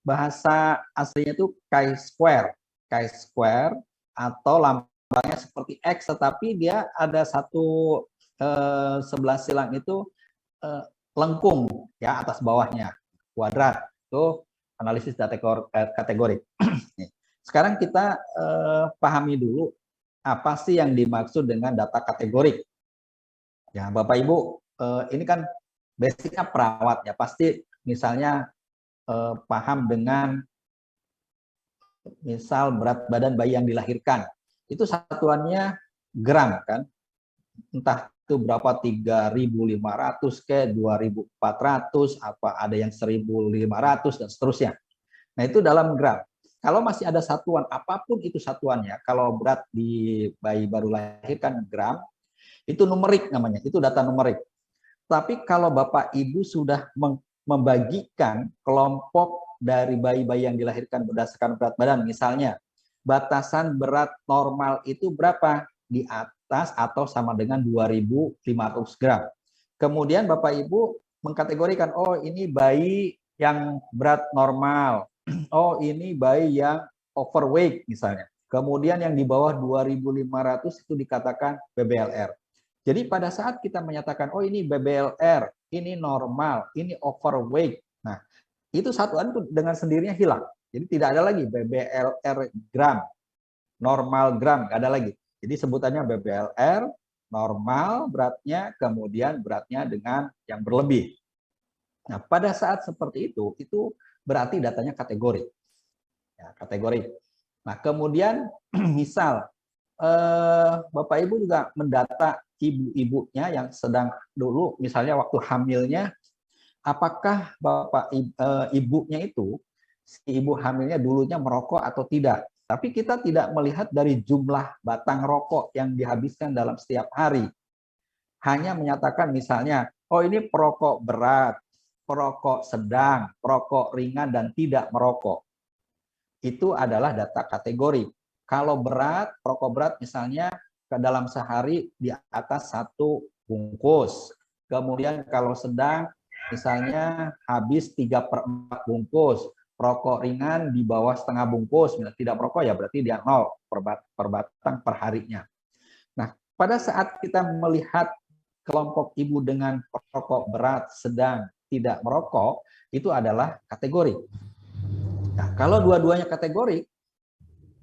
bahasa aslinya itu chi-square atau lambangnya seperti X, tetapi dia ada satu sebelah silang itu lengkung ya, atas bawahnya kuadrat. Itu analisis data kategorik. Sekarang kita pahami dulu apa sih yang dimaksud dengan data kategorik. Ya, Bapak Ibu, ini kan basicnya perawat ya, pasti misalnya paham dengan misal berat badan bayi yang dilahirkan. Itu satuannya gram kan. Entah itu berapa, 3.500 ke 2.400, apa ada yang 1.500 dan seterusnya. Nah, itu dalam gram. Kalau masih ada satuan apapun itu satuannya, kalau berat di bayi baru lahirkan gram, itu numerik namanya, itu data numerik. Tapi kalau Bapak Ibu sudah membagikan kelompok dari bayi-bayi yang dilahirkan berdasarkan berat badan, misalnya batasan berat normal itu berapa? Di atas atau sama dengan 2.500 gram. Kemudian Bapak Ibu mengkategorikan, oh ini bayi yang berat normal, oh ini bayi yang overweight misalnya. Kemudian yang di bawah 2.500 itu dikatakan BBLR. Jadi pada saat kita menyatakan, oh ini BBLR, ini normal, ini overweight. Nah, itu satuan itu dengan sendirinya hilang. Jadi tidak ada lagi BBLR gram, normal gram, nggak ada lagi. Jadi sebutannya BBLR, normal beratnya, kemudian beratnya dengan yang berlebih. Nah, pada saat seperti itu berarti datanya kategori. Ya, kategori. Nah, kemudian misal Bapak Ibu juga mendata ibu-ibunya yang sedang dulu, misalnya waktu hamilnya, apakah Bapak ibunya itu, si ibu hamilnya dulunya merokok atau tidak. Tapi kita tidak melihat dari jumlah batang rokok yang dihabiskan dalam setiap hari. Hanya menyatakan misalnya, oh ini perokok berat, perokok sedang, perokok ringan, dan tidak merokok. Itu adalah data kategori. Kalau berat, perokok berat misalnya ke dalam sehari di atas 1 bungkus. Kemudian kalau sedang misalnya habis 3/4 bungkus. Perokok ringan di bawah setengah bungkus. Tidak merokok ya berarti dia 0 per batang per harinya. Nah, pada saat kita melihat kelompok ibu dengan perokok berat, sedang, tidak merokok, itu adalah kategori. Nah, kalau dua-duanya kategori,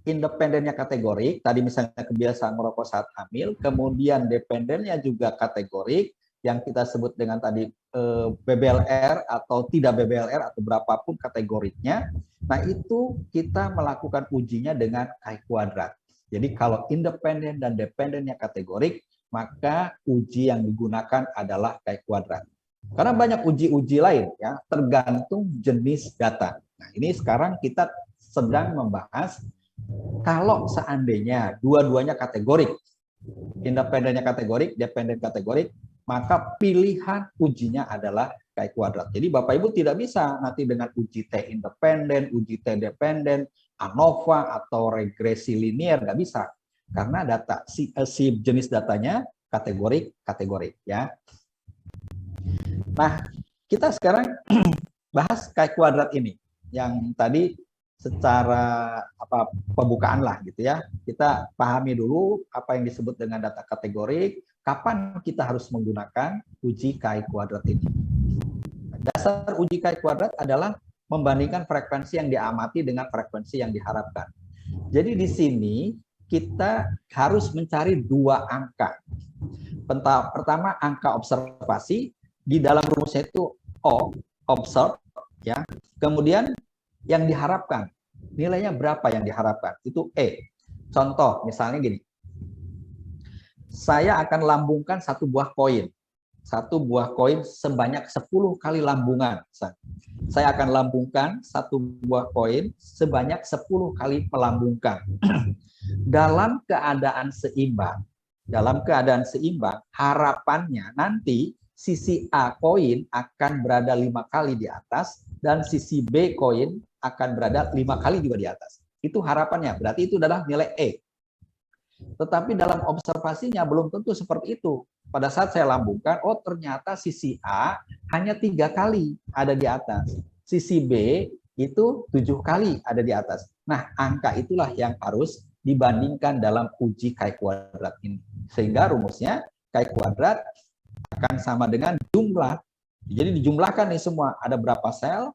independennya kategori, tadi misalnya kebiasaan merokok saat hamil, kemudian dependennya juga kategori, yang kita sebut dengan tadi BBLR atau tidak BBLR atau berapapun kategorinya. Nah, itu kita melakukan ujinya dengan chi-kuadrat. Jadi kalau independen dan dependennya kategorik, maka uji yang digunakan adalah chi-kuadrat. Karena banyak uji-uji lain ya, tergantung jenis data. Nah, ini sekarang kita sedang membahas kalau seandainya dua-duanya kategorik, independennya kategorik, dependen kategorik, maka pilihan ujinya adalah chi-kuadrat. Jadi Bapak Ibu tidak bisa nanti dengan uji T independen, uji T dependen, ANOVA atau regresi linier, nggak bisa. Karena data si jenis datanya kategorik ya. Nah, kita sekarang bahas chi-kuadrat ini yang tadi secara pembukaan lah gitu ya. Kita pahami dulu apa yang disebut dengan data kategorik, kapan kita harus menggunakan uji chi-kuadrat ini. Dasar uji chi-kuadrat adalah membandingkan frekuensi yang diamati dengan frekuensi yang diharapkan. Jadi di sini kita harus mencari 2 angka. Pertama angka observasi, di dalam rumusnya itu O, observe ya. Kemudian yang diharapkan, nilainya berapa yang diharapkan? Itu E. Contoh, misalnya gini. Saya akan lambungkan 1 buah koin. 1 buah koin sebanyak 10 kali lambungan. Saya akan lambungkan 1 buah koin sebanyak 10 kali melambungkan. Dalam keadaan seimbang, harapannya nanti sisi A koin akan berada 5 kali di atas dan sisi B koin akan berada 5 kali juga di atas. Itu harapannya, berarti itu adalah nilai E. Tetapi dalam observasinya belum tentu seperti itu. Pada saat saya lambungkan, oh ternyata sisi A hanya 3 kali ada di atas. Sisi B itu 7 kali ada di atas. Nah, angka itulah yang harus dibandingkan dalam uji chi kuadrat ini. Sehingga rumusnya chi kuadrat akan sama dengan jumlah. Jadi dijumlahkan nih semua, ada berapa sel,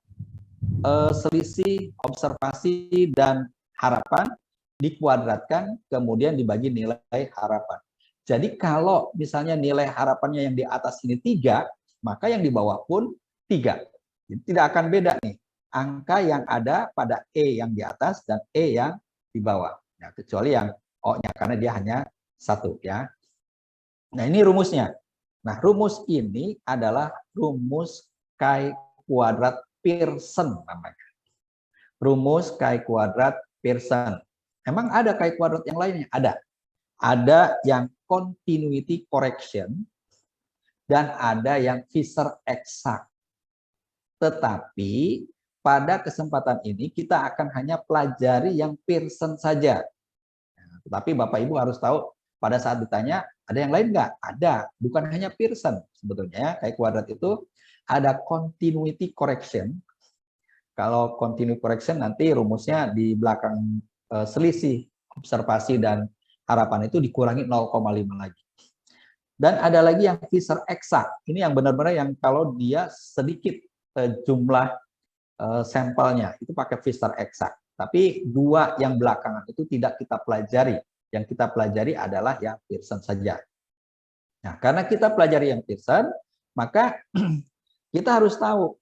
selisih, observasi, dan harapan, dikuadratkan, kemudian dibagi nilai harapan. Jadi kalau misalnya nilai harapannya yang di atas ini 3, maka yang di bawah pun 3. Jadi tidak akan beda nih, angka yang ada pada E yang di atas dan E yang di bawah. Nah, kecuali yang O-nya, karena dia hanya 1 ya. Nah, ini rumusnya. Nah, rumus ini adalah rumus chi kuadrat Pearson namanya. Rumus chi kuadrat Pearson. Emang ada chi kuadrat yang lainnya? Ada. Ada yang continuity correction dan ada yang Fisher exact. Tetapi pada kesempatan ini kita akan hanya pelajari yang Pearson saja. Tetapi Bapak Ibu harus tahu pada saat ditanya, ada yang lain nggak? Ada. Bukan hanya Pearson. Sebetulnya chi kuadrat itu ada continuity correction. Kalau continuity correction nanti rumusnya di belakang selisih observasi dan harapan itu dikurangi 0,5 lagi. Dan ada lagi yang Fisher exact. Ini yang benar-benar yang kalau dia sedikit jumlah sampelnya itu pakai Fisher exact. Tapi dua yang belakangan itu tidak kita pelajari. Yang kita pelajari adalah yang Pearson saja. Nah, karena kita pelajari yang Pearson, maka kita harus tahu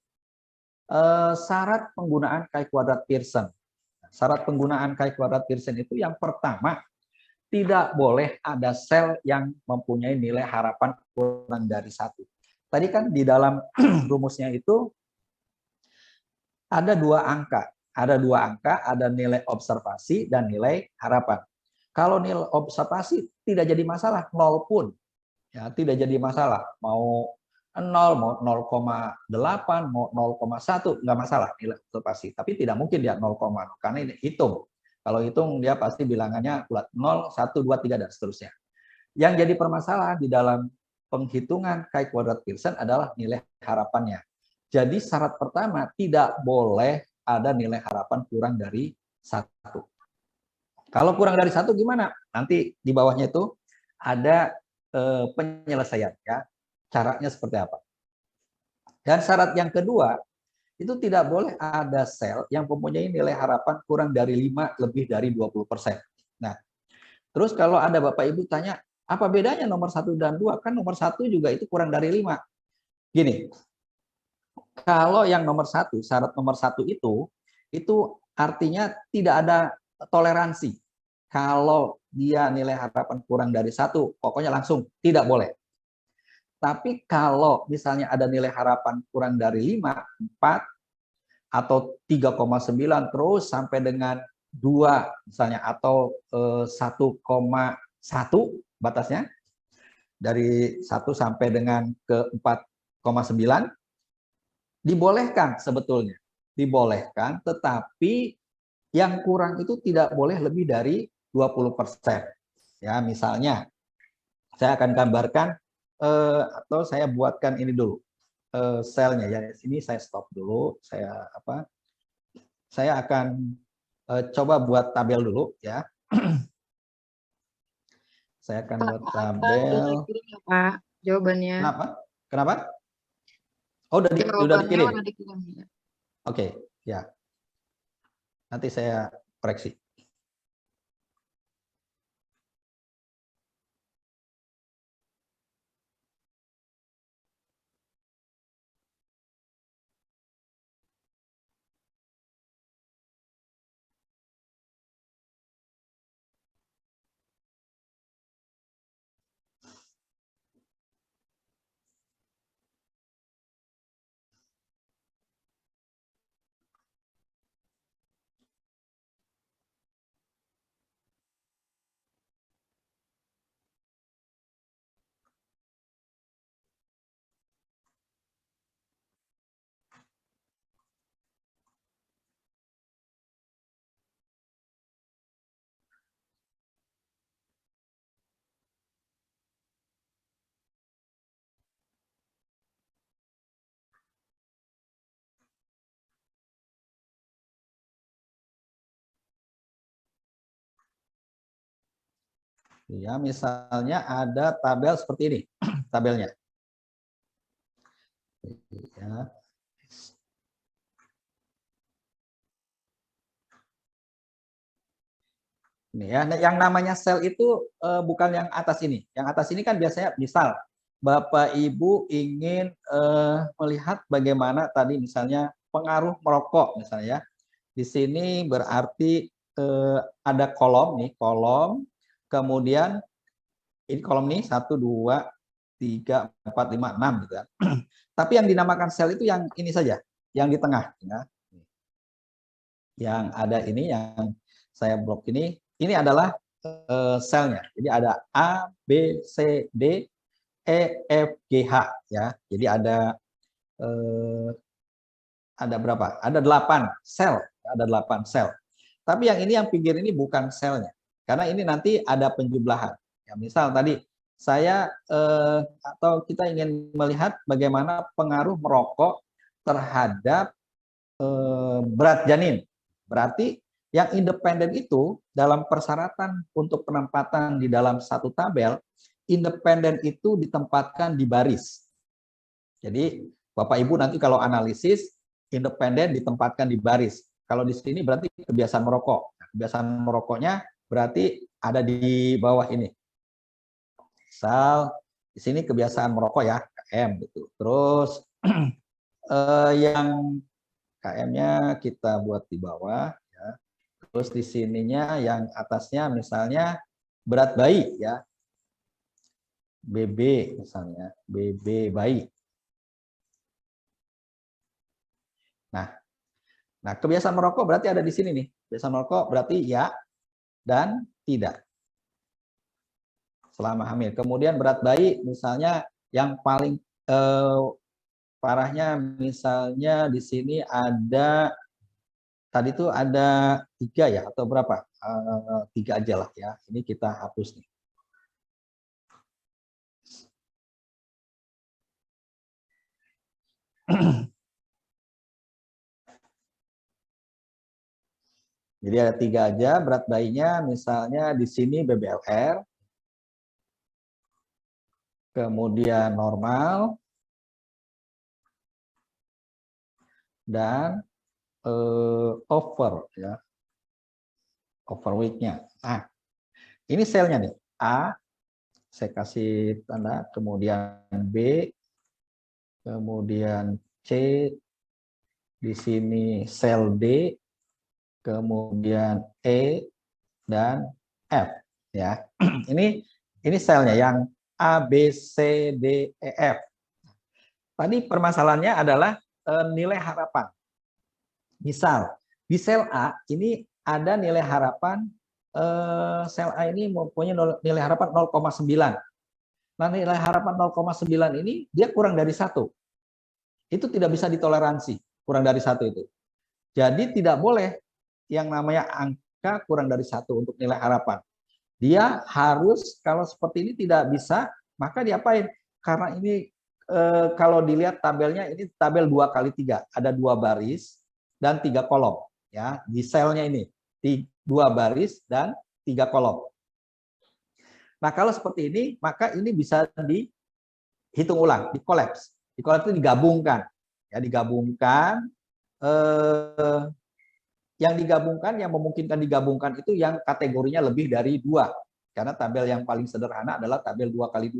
syarat penggunaan chi kuadrat Pearson. Syarat penggunaan chi kuadrat Pearson itu yang pertama, tidak boleh ada sel yang mempunyai nilai harapan kurang dari 1. Tadi kan di dalam rumusnya itu ada 2 angka. Ada 2 angka, ada nilai observasi dan nilai harapan. Kalau nilai observasi tidak jadi masalah, 0 pun. Ya, tidak jadi masalah. Mau 0, mau 0,8, mau 0,1, nggak masalah nilai observasi. Tapi tidak mungkin dia 0, karena ini hitung. Kalau hitung dia pasti bilangannya 0, 1, 2, 3, dan seterusnya. Yang jadi permasalahan di dalam penghitungan chi kuadrat Pearson adalah nilai harapannya. Jadi syarat pertama, tidak boleh ada nilai harapan kurang dari 1. Kalau kurang dari 1 gimana? Nanti di bawahnya itu ada penyelesaian ya. Caranya seperti apa? Dan syarat yang kedua, itu tidak boleh ada sel yang mempunyai nilai harapan kurang dari 5 lebih dari 20%. Nah, terus kalau ada Bapak Ibu tanya, apa bedanya nomor 1 dan 2? Kan nomor 1 juga itu kurang dari 5. Gini, kalau yang nomor 1, syarat nomor 1 itu artinya tidak ada toleransi. Kalau dia nilai harapan kurang dari 1, pokoknya langsung tidak boleh. Tapi kalau misalnya ada nilai harapan kurang dari 5, 4, atau 3,9 terus sampai dengan 2 misalnya, atau 1,1 batasnya, dari 1 sampai dengan ke 4,9, dibolehkan sebetulnya. Dibolehkan, tetapi yang kurang itu tidak boleh lebih dari 20%. Ya, misalnya saya akan gambarkan atau saya buatkan ini dulu selnya ya. Sini saya stop dulu, saya akan coba buat tabel dulu ya. Saya akan buat tabel. Udah dikirim ya, Pak, jawabannya. Kenapa? Kenapa? Oh, udah dikirim. Udah dikirim ya. Oke, ya. Nanti saya koreksi. Ya, misalnya ada tabel seperti ini, tabelnya. Ya. Ini ya, nah, yang namanya sel itu bukan yang atas ini. Yang atas ini kan biasanya misal Bapak Ibu ingin melihat bagaimana tadi misalnya pengaruh merokok misalnya ya. Di sini berarti ada kolom nih, kolom, kemudian ini kolom nih 1 2 3 4 5 6 gitu kan. Tapi yang dinamakan sel itu yang ini saja, yang di tengah ya. Yang ada ini yang saya blok ini adalah selnya. Jadi ada A, B, C, D, E, F, G, H ya. Jadi ada berapa? Ada 8 sel, ada 8 sel. Tapi yang ini yang pinggir ini bukan selnya. Karena ini nanti ada penjumlahan. Ya, misal tadi saya atau kita ingin melihat bagaimana pengaruh merokok terhadap berat janin. Berarti yang independen itu dalam persyaratan untuk penempatan di dalam satu tabel, independen itu ditempatkan di baris. Jadi Bapak Ibu nanti kalau analisis, independen ditempatkan di baris. Kalau di sini berarti kebiasaan merokok. Kebiasaan merokoknya berarti ada di bawah ini. Misal di sini kebiasaan merokok ya, KM gitu. Terus yang KM-nya kita buat di bawah ya. Terus di sininya yang atasnya misalnya berat bayi ya. BB misalnya, BB bayi. Nah, kebiasaan merokok berarti ada di sini nih. Kebiasaan merokok berarti ya dan tidak selama hamil. Kemudian berat bayi misalnya yang paling parahnya misalnya di sini ada tadi tuh ada 3 ya atau berapa? 3 aja lah ya. Ini kita hapus nih. Jadi ada 3 aja berat bayinya misalnya di sini BBLR, kemudian normal, dan over ya, overweight-nya. Nah, ini selnya nih. A, saya kasih tanda, kemudian B, kemudian C, di sini sel D, kemudian E dan F ya. Ini selnya yang A, B, C, D, E, F. Tadi permasalahannya adalah nilai harapan. Misal di sel A ini ada nilai harapan sel A ini mempunyai nilai harapan 0,9. Nah, nilai harapan 0,9 ini dia kurang dari 1. Itu tidak bisa ditoleransi, kurang dari 1 itu. Jadi tidak boleh yang namanya angka kurang dari 1 untuk nilai harapan. Dia harus kalau seperti ini tidak bisa, maka diapain? Karena ini kalau dilihat tabelnya ini tabel 2x3, ada 2 baris dan 3 kolom ya. Di selnya ini 2 baris dan 3 kolom. Nah, kalau seperti ini, maka ini bisa dihitung ulang, dikolaps. Dikolaps itu digabungkan. Ya, digabungkan yang digabungkan, yang memungkinkan digabungkan itu yang kategorinya lebih dari 2. Karena tabel yang paling sederhana adalah tabel 2x2.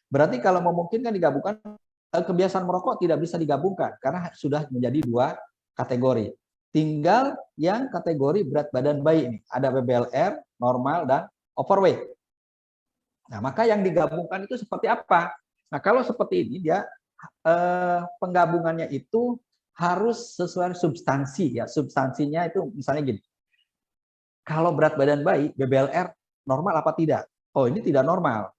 Berarti kalau memungkinkan digabungkan, kebiasaan merokok tidak bisa digabungkan karena sudah menjadi 2 kategori. Tinggal yang kategori berat badan bayi ini. Ada BBLR, normal, dan overweight. Nah, maka yang digabungkan itu seperti apa? Nah, kalau seperti ini dia penggabungannya itu harus sesuai substansi ya. Substansinya itu misalnya gini. Kalau berat badan bayi BBLR normal apa tidak? Oh, ini tidak normal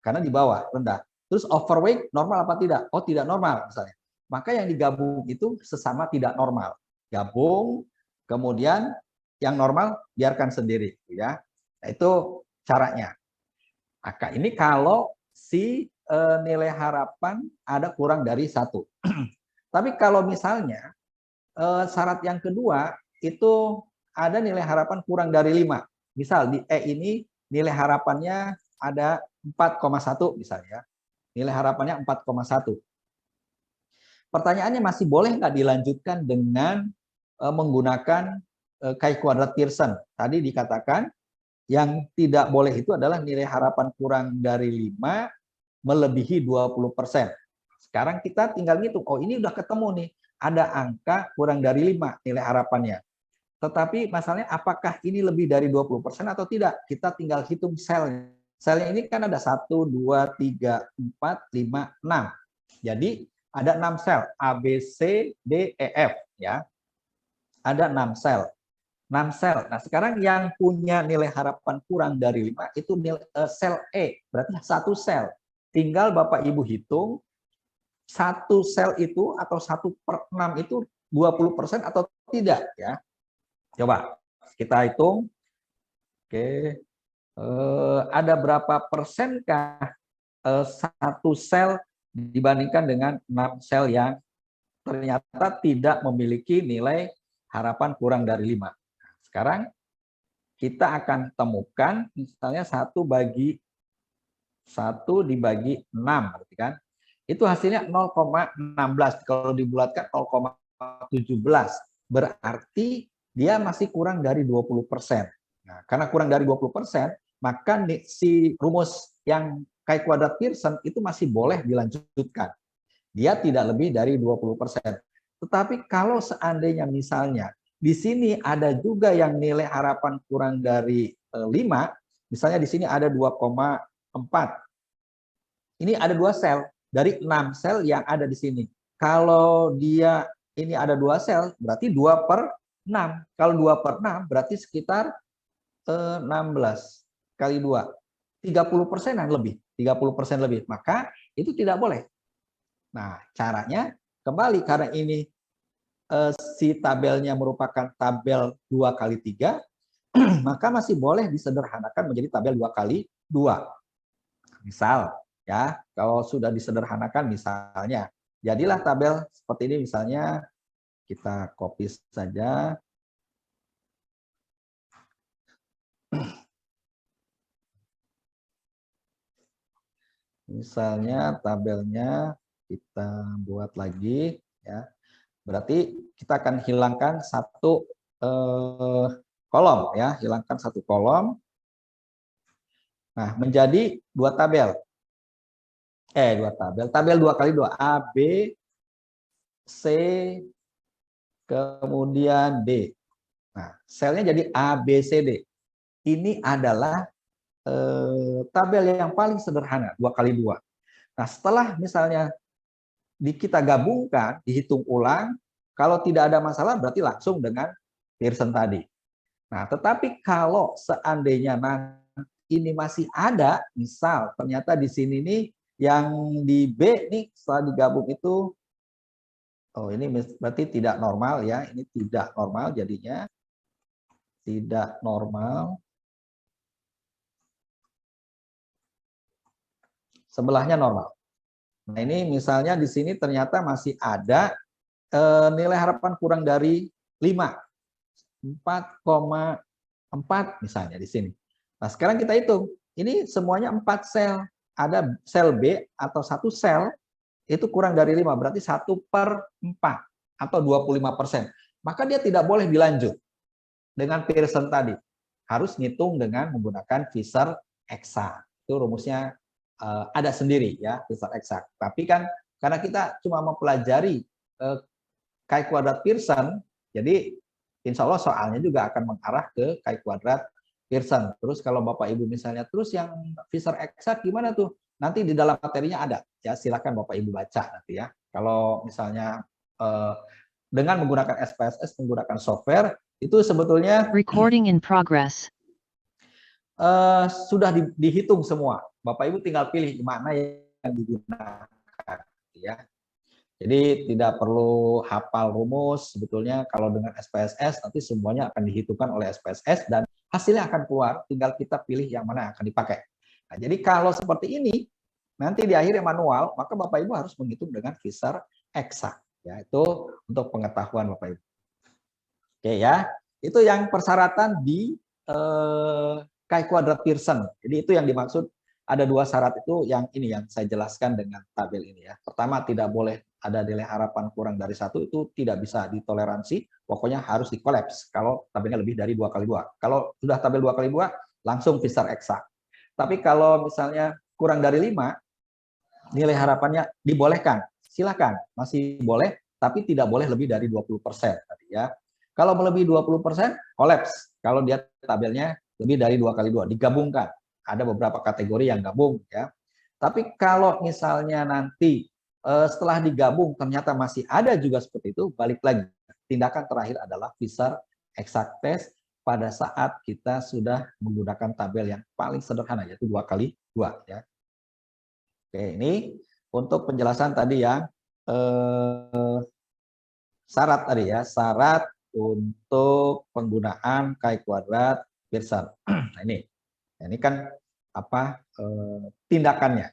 karena di bawah, rendah. Terus overweight normal apa tidak? Oh, tidak normal misalnya. Maka yang digabung itu sesama tidak normal. Gabung, kemudian yang normal biarkan sendiri ya. Nah, itu caranya. Maka ini kalau si nilai harapan ada kurang dari 1. Tapi kalau misalnya syarat yang kedua itu ada nilai harapan kurang dari 5. Misal di E ini nilai harapannya ada 4,1 misalnya. Nilai harapannya 4,1. Pertanyaannya masih boleh nggak dilanjutkan dengan menggunakan chi kuadrat Pearson? Tadi dikatakan yang tidak boleh itu adalah nilai harapan kurang dari 5 melebihi 20%. Sekarang kita tinggal ngitung, oh ini udah ketemu nih, ada angka kurang dari 5 nilai harapannya. Tetapi masalahnya apakah ini lebih dari 20% atau tidak? Kita tinggal hitung selnya. Selnya ini kan ada 1, 2, 3, 4, 5, 6. Jadi ada 6 sel, A, B, C, D, E, F. Ya. Ada 6 sel. 6 sel. Nah sekarang yang punya nilai harapan kurang dari 5 itu sel E. Berarti satu sel. Tinggal Bapak Ibu hitung satu sel itu atau 1/6 itu 20% atau tidak ya. Coba kita hitung. Oke. Ada berapa persenkah satu sel dibandingkan dengan 6 sel yang ternyata tidak memiliki nilai harapan kurang dari 5. Sekarang kita akan temukan misalnya 1 dibagi 6 berarti kan. Itu hasilnya 0,16. Kalau dibulatkan 0,17. Berarti dia masih kurang dari 20%. Nah, karena kurang dari 20%, maka si rumus yang chi kuadrat Pearson itu masih boleh dilanjutkan. Dia tidak lebih dari 20%. Tetapi kalau seandainya misalnya di sini ada juga yang nilai harapan kurang dari 5, misalnya di sini ada 2,4. Ini ada 2 sel dari 6 sel yang ada di sini. Kalau dia ini ada 2 sel, berarti 2/6. Kalau 2/6 berarti sekitar 16 kali 2. 30%-an lebih. 30% lebih. Maka itu tidak boleh. Nah, caranya kembali karena ini si tabelnya merupakan tabel 2 kali 3, maka masih boleh disederhanakan menjadi tabel 2 kali 2. Misal, ya, kalau sudah disederhanakan misalnya, jadilah tabel seperti ini misalnya, kita copy saja. Misalnya tabelnya kita buat lagi ya. Berarti kita akan hilangkan satu kolom ya, hilangkan satu kolom. Nah, menjadi 2 tabel. Tabel 2 kali 2 A, B, C, kemudian D. Nah, selnya jadi A, B, C, D. Ini adalah tabel yang paling sederhana, 2 kali 2. Nah, setelah misalnya kita gabungkan, dihitung ulang, kalau tidak ada masalah berarti langsung dengan Pearson tadi. Nah, tetapi kalau seandainya ini masih ada, misal ternyata di sini nih yang di B nih setelah digabung itu, oh ini berarti tidak normal ya, ini tidak normal jadinya, tidak normal. Sebelahnya normal. Nah ini misalnya di sini ternyata masih ada nilai harapan kurang dari 5. 4,4 misalnya di sini. Nah sekarang kita hitung, ini semuanya 4 sel. Ada sel B atau 1 sel, itu kurang dari 5, berarti 1/4 atau 25%. Maka dia tidak boleh dilanjut dengan Pearson tadi. Harus ngitung dengan menggunakan Fisher-Eksak. Itu rumusnya ada sendiri ya, Fisher-Eksak. Tapi kan karena kita cuma mempelajari chi kuadrat Pearson, jadi insya Allah soalnya juga akan mengarah ke chi kuadrat Pearson. Terus kalau Bapak Ibu misalnya terus yang Fisher-Eksak gimana tuh? Nanti di dalam materinya ada ya, silakan Bapak Ibu baca nanti ya. Kalau misalnya dengan menggunakan SPSS, menggunakan software itu sebetulnya Recording in progress. sudah dihitung semua. Bapak Ibu tinggal pilih mana yang digunakan ya. Jadi tidak perlu hafal rumus, sebetulnya kalau dengan SPSS nanti semuanya akan dihitungkan oleh SPSS dan hasilnya akan keluar, tinggal kita pilih yang mana yang akan dipakai. Nah, jadi kalau seperti ini, nanti di akhirnya manual, maka Bapak Ibu harus menghitung dengan Fisher-Eksak. Ya, itu untuk pengetahuan Bapak Ibu. Oke ya, itu yang persyaratan di chi-kuadrat Pearson. Jadi itu yang dimaksud, ada dua syarat itu yang ini yang saya jelaskan dengan tabel ini ya. Pertama, tidak boleh ada nilai harapan kurang dari 1, itu tidak bisa ditoleransi, pokoknya harus dikolaps kalau tabelnya lebih dari 2x2. Kalau sudah tabel 2x2, langsung Fisher eksak. Tapi kalau misalnya kurang dari 5, nilai harapannya dibolehkan, silakan, masih boleh, tapi tidak boleh lebih dari 20% tadi ya. Kalau melebihi 20%, kolaps. Kalau dia tabelnya lebih dari 2x2, digabungkan. Ada beberapa kategori yang gabung ya. Tapi kalau misalnya nanti setelah digabung ternyata masih ada juga seperti itu, balik lagi. Tindakan terakhir adalah Fisher exact test pada saat kita sudah menggunakan tabel yang paling sederhana, yaitu 2x2 ya. Oke, ini untuk penjelasan tadi yang syarat tadi ya, syarat untuk penggunaan chi-kuadrat Pearson. Nah, ini kan apa tindakannya.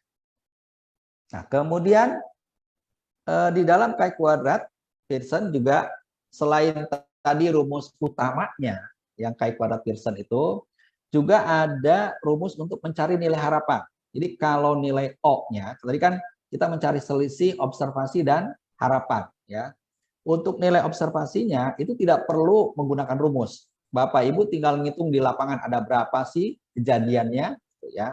Nah, kemudian di dalam chi-kuadrat Pearson juga selain tadi rumus utamanya yang chi-kuadrat Pearson itu juga ada rumus untuk mencari nilai harapan. Jadi kalau nilai O-nya, tadi kan kita mencari selisih observasi dan harapan ya. Untuk nilai observasinya itu tidak perlu menggunakan rumus. Bapak Ibu tinggal ngitung di lapangan ada berapa sih kejadiannya ya.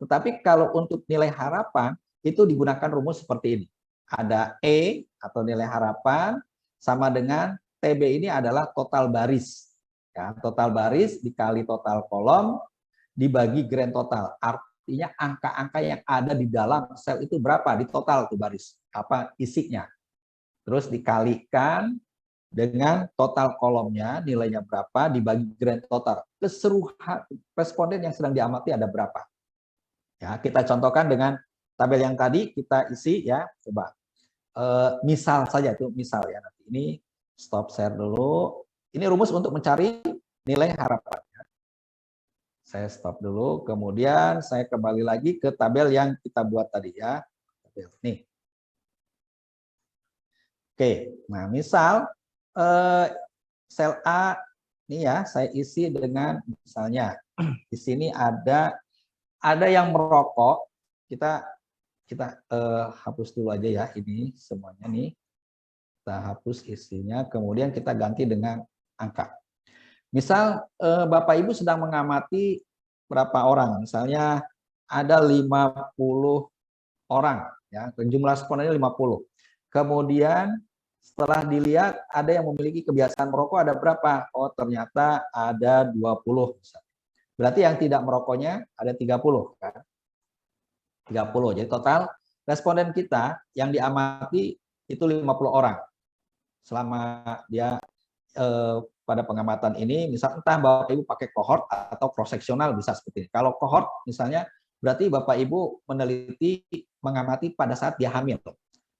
Tetapi kalau untuk nilai harapan itu digunakan rumus seperti ini. Ada E atau nilai harapan sama dengan TB ini adalah total baris. Ya, total baris dikali total kolom dibagi grand total. Artinya angka-angka yang ada di dalam sel itu berapa di total tuh baris, apa isinya. Terus dikalikan dengan total kolomnya, nilainya berapa, dibagi grand total. Keseluruhan responden yang sedang diamati ada berapa. Ya, kita contohkan dengan tabel yang tadi kita isi ya, coba. Misal saja tuh, misal ya. Nanti ini stop share dulu. Ini rumus untuk mencari nilai harapan. Saya stop dulu, kemudian saya kembali lagi ke tabel yang kita buat tadi ya. Nih. Oke, nah misal sel A ini ya saya isi dengan misalnya di sini ada yang merokok. Kita hapus dulu aja ya ini semuanya nih. Kita hapus isinya, kemudian kita ganti dengan angka. Misal Bapak Ibu sedang mengamati berapa orang, misalnya ada 50 orang ya, jumlah respondennya 50. Kemudian setelah dilihat ada yang memiliki kebiasaan merokok ada berapa? Oh, ternyata ada 20 misalnya. Berarti yang tidak merokoknya ada 30 kan? 30. Jadi total responden kita yang diamati itu 50 orang. Selama dia pada pengamatan ini, misal entah Bapak Ibu pakai kohort atau cross seksional bisa seperti ini. Kalau kohort misalnya berarti Bapak Ibu meneliti mengamati pada saat dia hamil.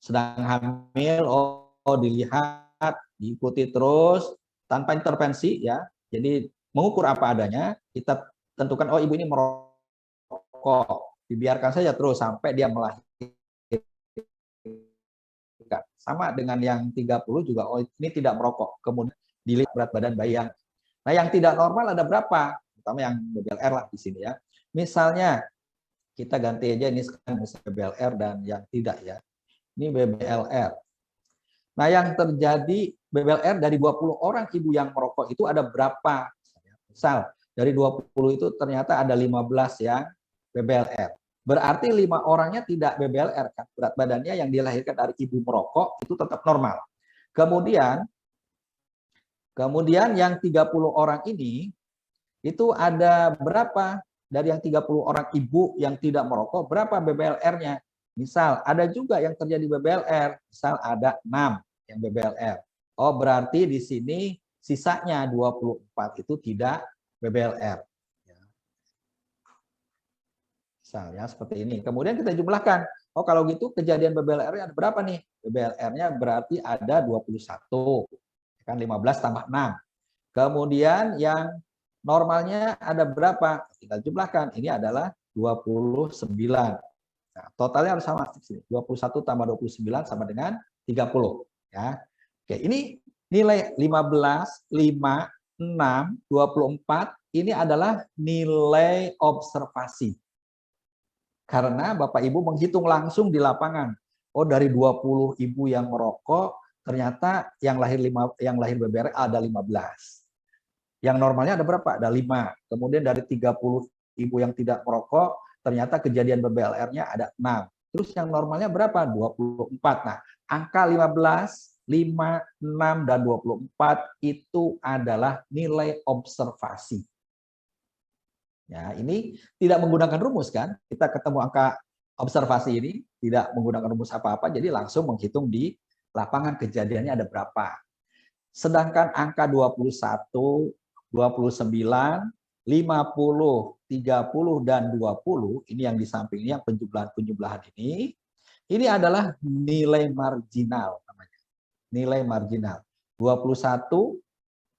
Sedang hamil, oh dilihat, diikuti terus tanpa intervensi ya. Jadi mengukur apa adanya, kita tentukan oh ibu ini merokok. Dibiarkan saja terus sampai dia melahirkan. Sama dengan yang 30 juga, oh ini tidak merokok. Kemudian dilihat berat badan bayi yang. Nah yang tidak normal ada berapa? Terutama yang BBLR lah di sini ya. Misalnya kita ganti aja ini sekarang misalnya BBLR dan yang tidak ya. Ini BBLR. Nah yang terjadi BBLR dari 20 orang ibu yang merokok itu ada berapa? Misal dari 20 itu ternyata ada 15 yang BBLR. Berarti 5 orangnya tidak BBLR kan. Berat badannya yang dilahirkan dari ibu merokok itu tetap normal. Kemudian yang 30 orang ini itu ada berapa? Dari yang 30 orang ibu yang tidak merokok, berapa BBLR-nya? Misal ada juga yang terjadi BBLR, misal ada 6 yang BBLR. Oh, berarti di sini sisanya 24 itu tidak BBLR. Misalnya seperti ini. Kemudian kita jumlahkan. Oh, kalau gitu kejadian BBLR-nya ada berapa nih? BBLR-nya berarti ada 21. Kan 15 tambah 6. Kemudian yang normalnya ada berapa? Kita jumlahkan. Ini adalah 29. Nah, totalnya harus sama. 21 tambah 29 sama dengan 30. Ya. Oke, ini nilai 15, 5, 6, 24 ini adalah nilai observasi. Karena Bapak Ibu menghitung langsung di lapangan. Oh, dari 20 ibu yang merokok, ternyata yang lahir BBR ada 15. Yang normalnya ada berapa? Ada 5. Kemudian dari 30 ibu yang tidak merokok, ternyata kejadian BBLR-nya ada 6. Terus yang normalnya berapa? 24. Nah, angka 15, 5, 6, dan 24 itu adalah nilai observasi. Ya, ini tidak menggunakan rumus kan? Kita ketemu angka observasi ini tidak menggunakan rumus apa-apa, jadi langsung menghitung di lapangan kejadiannya ada berapa. Sedangkan angka 21, 29, 50, 30, dan 20, ini yang di samping ini, yang penjumlahan ini adalah nilai marginal namanya. Nilai marginal. 21,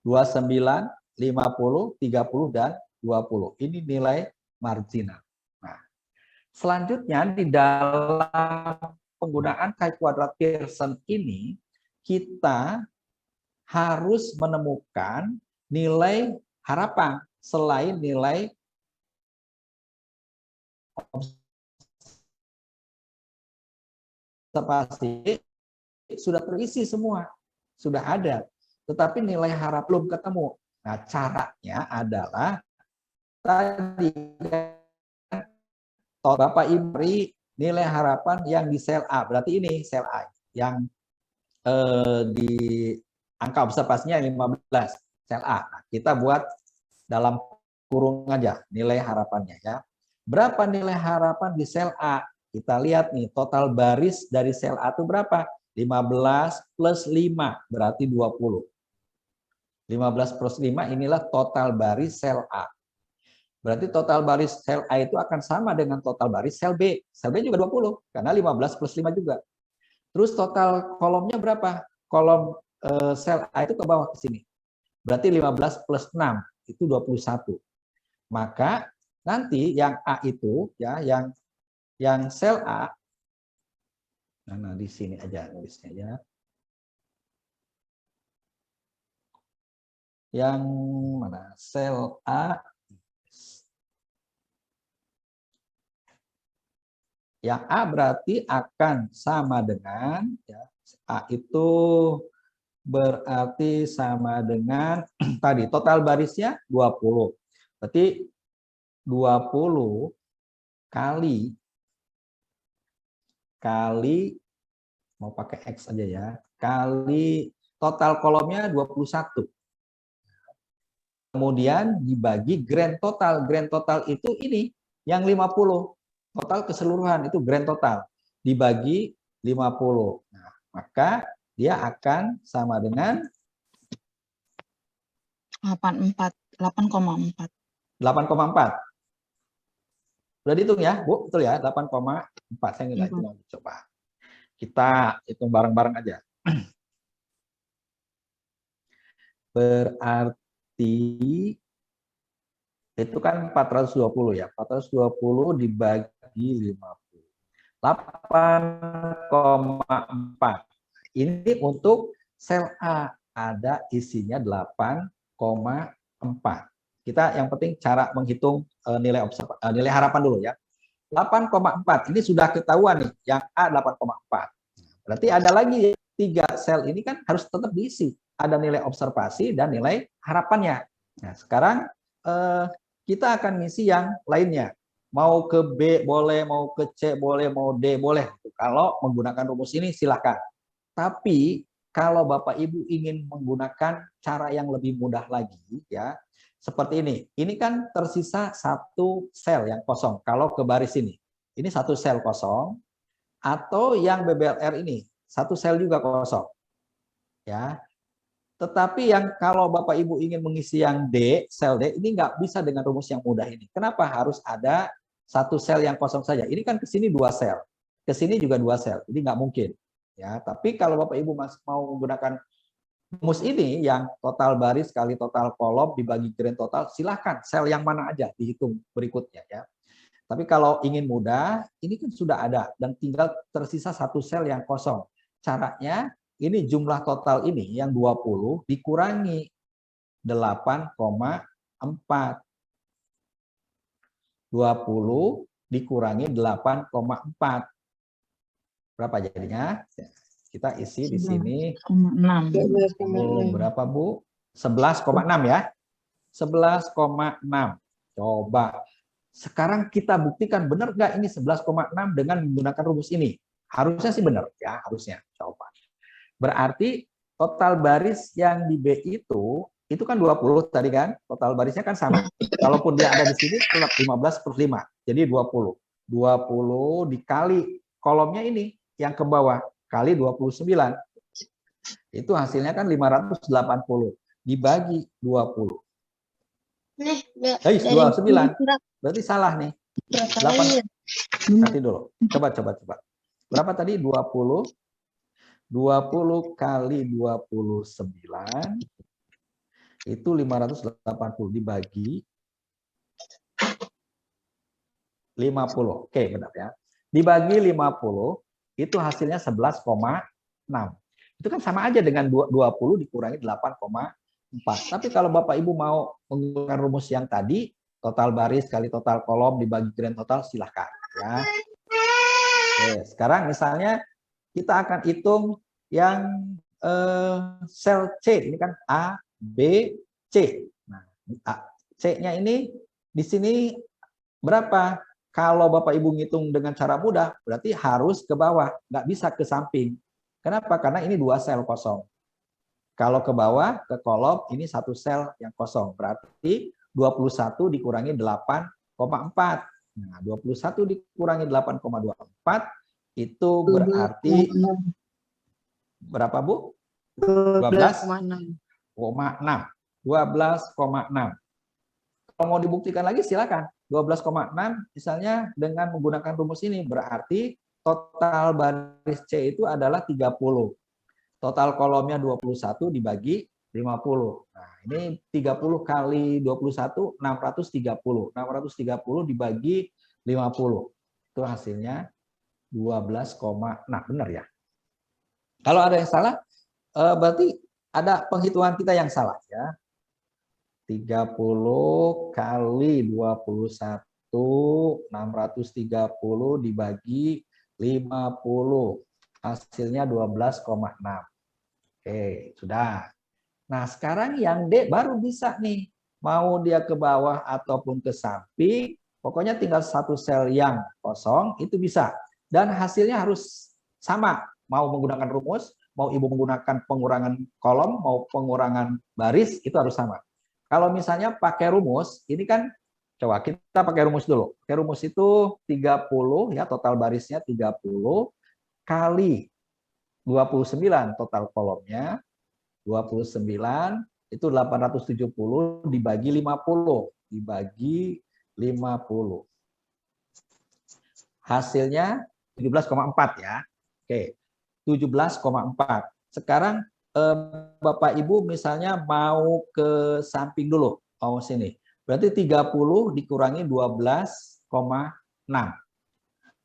29, 50, 30, dan 20. Ini nilai marginal. Nah, selanjutnya di dalam penggunaan chi-kuadrat Pearson ini, kita harus menemukan nilai harapan selain nilai observasi sudah terisi semua, sudah ada. Tetapi nilai harap belum ketemu. Nah, caranya adalah tadi Bapak Ibu nilai harapan yang di sel A. Berarti ini sel A yang di angka observasinya 15, sel A. Nah, kita buat dalam kurung aja nilai harapannya ya. Berapa nilai harapan di sel A? Kita lihat nih, total baris dari sel A itu berapa? 15 plus 5 berarti 20. 15 plus 5 inilah total baris sel A. Berarti total baris sel A itu akan sama dengan total baris sel B. Sel B juga 20, karena 15 plus 5 juga. Terus total kolomnya berapa? Kolom sel A itu ke bawah ke sini. Berarti 15 plus 6, itu 21. Maka nanti yang A itu, ya, yang sel A, nah di sini aja nulisnya ya. Yang mana? Sel A. Yang A berarti akan sama dengan, ya, A itu berarti sama dengan tadi total barisnya 20. Berarti 20 kali mau pakai X aja ya, kali total kolomnya 21. Kemudian dibagi grand total. Grand total itu ini yang 50. Total keseluruhan itu grand total dibagi 50. Nah, maka dia akan sama dengan 8,4. 8,4. Sudah dihitung ya, Bu? Betul ya, 8,4. Saya nggak hitung lagi, coba. Kita hitung bareng-bareng aja. Berarti itu kan 420 ya. 420 dibagi 50. 8,4. Ini untuk sel A. Ada isinya 8,4. Kita yang penting cara menghitung nilai harapan dulu ya. 8,4 ini sudah ketahuan nih, yang A 8,4. Berarti ada lagi 3 sel ini kan harus tetap diisi. Ada nilai observasi dan nilai harapannya. Nah, sekarang kita akan ngisi yang lainnya. Mau ke B boleh, mau ke C boleh, mau D boleh. Kalau menggunakan rumus ini silahkan. Tapi kalau Bapak Ibu ingin menggunakan cara yang lebih mudah lagi, ya seperti ini. Ini kan tersisa satu sel yang kosong. Kalau ke baris ini satu sel kosong. Atau yang BBLR ini satu sel juga kosong. Ya. Tetapi yang kalau Bapak Ibu ingin mengisi yang D, sel D, ini nggak bisa dengan rumus yang mudah ini. Kenapa harus ada satu sel yang kosong saja? Ini kan ke sini 2 sel, ke sini juga 2 sel. Ini nggak mungkin. Ya, tapi kalau Bapak Ibu masih mau menggunakan rumus ini yang total baris kali total kolom dibagi grand total, silahkan sel yang mana aja dihitung berikutnya ya. Tapi kalau ingin mudah, ini kan sudah ada dan tinggal tersisa satu sel yang kosong. Caranya ini jumlah total ini yang 20 dikurangi 8,4. 20 dikurangi 8,4. Berapa jadinya? Kita isi di sini. 12,6. Berapa, Bu? 11,6 ya? 11,6. Coba. Sekarang kita buktikan benar nggak ini 11,6 dengan menggunakan rumus ini. Harusnya sih benar ya, harusnya. Coba. Berarti total baris yang di B itu kan 20 tadi kan, total barisnya kan sama. Kalaupun dia ada di sini tetap 15/5, jadi 20. 20 dikali kolomnya ini yang ke bawah kali 29. Itu hasilnya kan 580 dibagi 20. Nih, 29. Berarti salah nih. 8. Nanti dulu. Coba. Berapa tadi? 20. 20 kali 29 itu 580 dibagi 50. Oke, benar ya. Dibagi 50 itu hasilnya 11,6. Itu kan sama aja dengan 20 dikurangi 8,4. Tapi kalau Bapak Ibu mau menggunakan rumus yang tadi, total baris kali total kolom dibagi grand total, silahkan ya. Oke, sekarang misalnya kita akan hitung yang sel C. Ini kan A, B, C. Nah, C-nya ini di sini berapa? Kalau Bapak Ibu ngitung dengan cara mudah, berarti harus ke bawah, nggak bisa ke samping. Kenapa? Karena ini 2 sel kosong. Kalau ke bawah, ke kolom, ini 1 sel yang kosong. Berarti 21 dikurangi 8,4. Nah, 21 dikurangi 8,24, itu berarti berapa, Bu? 12,6. 12,6. Kalau mau dibuktikan lagi silakan. 12,6 misalnya dengan menggunakan rumus ini berarti total baris C itu adalah 30. Total kolomnya 21 dibagi 50. Nah, ini 30 kali 21 630. 630 dibagi 50. Itu hasilnya 12,6. Benar ya? Kalau ada yang salah berarti ada penghitungan kita yang salah ya. 30 kali 21 630 dibagi 50. Hasilnya 12,6. Oke, sudah. Nah, sekarang yang D baru bisa nih. Mau dia ke bawah ataupun ke samping, pokoknya tinggal 1 sel yang kosong itu bisa. Dan hasilnya harus sama. Mau menggunakan rumus, mau Ibu menggunakan pengurangan kolom, mau pengurangan baris, itu harus sama. Kalau misalnya pakai rumus, ini kan coba kita pakai rumus dulu. Pakai rumus itu 30 ya, total barisnya 30 kali 29 total kolomnya. 29 itu 870 dibagi 50. Dibagi 50. Hasilnya 17,4 ya. Oke. 17,4. Sekarang Bapak Ibu misalnya mau ke samping dulu, mau sini. Berarti 30 dikurangi 12,6.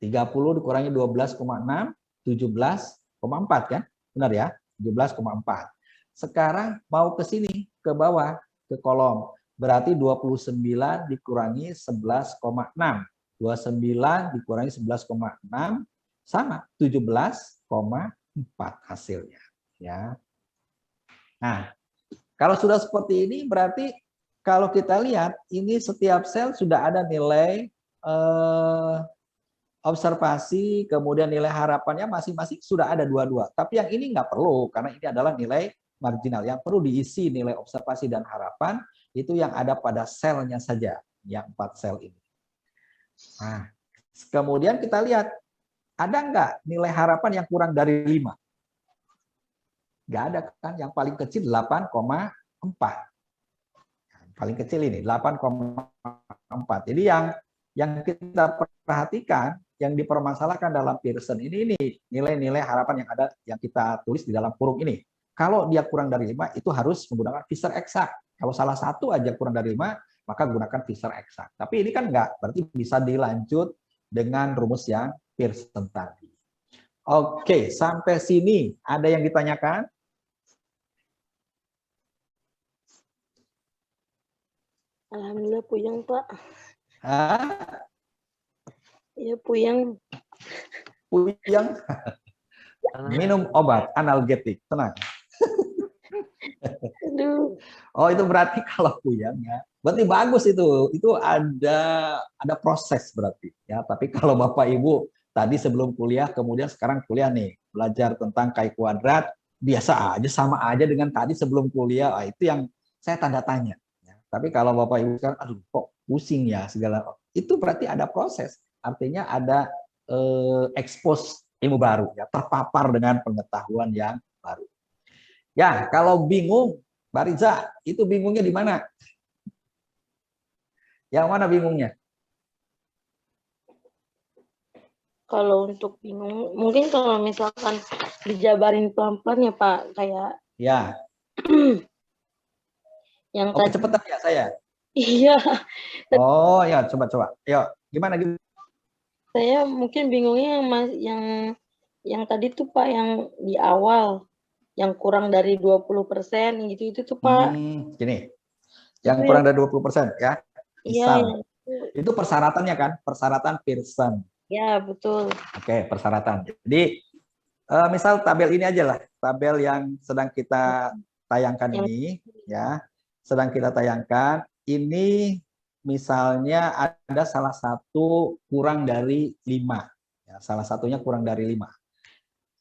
30 dikurangi 12,6, 17,4 kan? Benar ya? 17,4. Sekarang mau ke sini, ke bawah, ke kolom. Berarti 29 dikurangi 11,6. 29 dikurangi 11,6 sama 17,4 hasilnya. Ya. Nah, kalau sudah seperti ini berarti kalau kita lihat ini setiap sel sudah ada nilai observasi, kemudian nilai harapannya masing-masing sudah ada 22. Tapi yang ini nggak perlu karena ini adalah nilai marginal. Yang perlu diisi nilai observasi dan harapan itu yang ada pada selnya saja, yang 4 sel ini. Nah, kemudian kita lihat ada nggak nilai harapan yang kurang dari 5? Nggak ada kan, yang paling kecil 8,4. Paling kecil ini 8,4. Jadi yang kita perhatikan, yang dipermasalahkan dalam Pearson ini nilai-nilai harapan yang ada yang kita tulis di dalam kurung ini. Kalau dia kurang dari 5 itu harus menggunakan Fisher eksak. Kalau salah satu aja kurang dari 5, maka gunakan Fisher eksak. Tapi ini kan enggak, berarti bisa dilanjut dengan rumus yang Pearson tadi. Oke, sampai sini ada yang ditanyakan? Alhamdulillah puyeng, Pak. Ah, Iya puyeng. puyeng, minum obat analgetik, tenang. Aduh. Oh, itu berarti kalau puyeng ya. Berarti bagus itu. Itu ada proses berarti ya. Tapi kalau Bapak Ibu tadi sebelum kuliah kemudian sekarang kuliah nih, belajar tentang kai kuadrat, biasa aja sama aja dengan tadi sebelum kuliah. Ah, itu yang saya tanda tanya ya. Tapi kalau Bapak Ibu sekarang aduh kok pusing ya segala. Itu berarti ada proses. Artinya ada expose ilmu baru ya, terpapar dengan pengetahuan yang baru. Ya, kalau bingung Mbak Riza, itu bingungnya di mana? Yang mana bingungnya? Kalau untuk bingung, mungkin kalau misalkan dijabarin pelan-pelan ya Pak, kayak Ya, yang oh tadi. kecepatan ya saya. Iya, Oh ya, coba-coba. Yuk, gimana gitu? saya mungkin bingungnya yang tadi tuh Pak, yang di awal, yang kurang dari 20% gitu itu tuh Pak. Gini, Itu yang yang kurang dari 20%, ya, iya misal. yang itu. Itu persyaratannya kan, persyaratan Pearson. Ya, betul. Oke, persyaratan. Jadi, misal tabel ini aja lah, tabel yang sedang kita tayangkan Yang ini, ya, sedang kita tayangkan. Ini misalnya ada salah satu kurang dari 5. Ya, salah satunya kurang dari 5.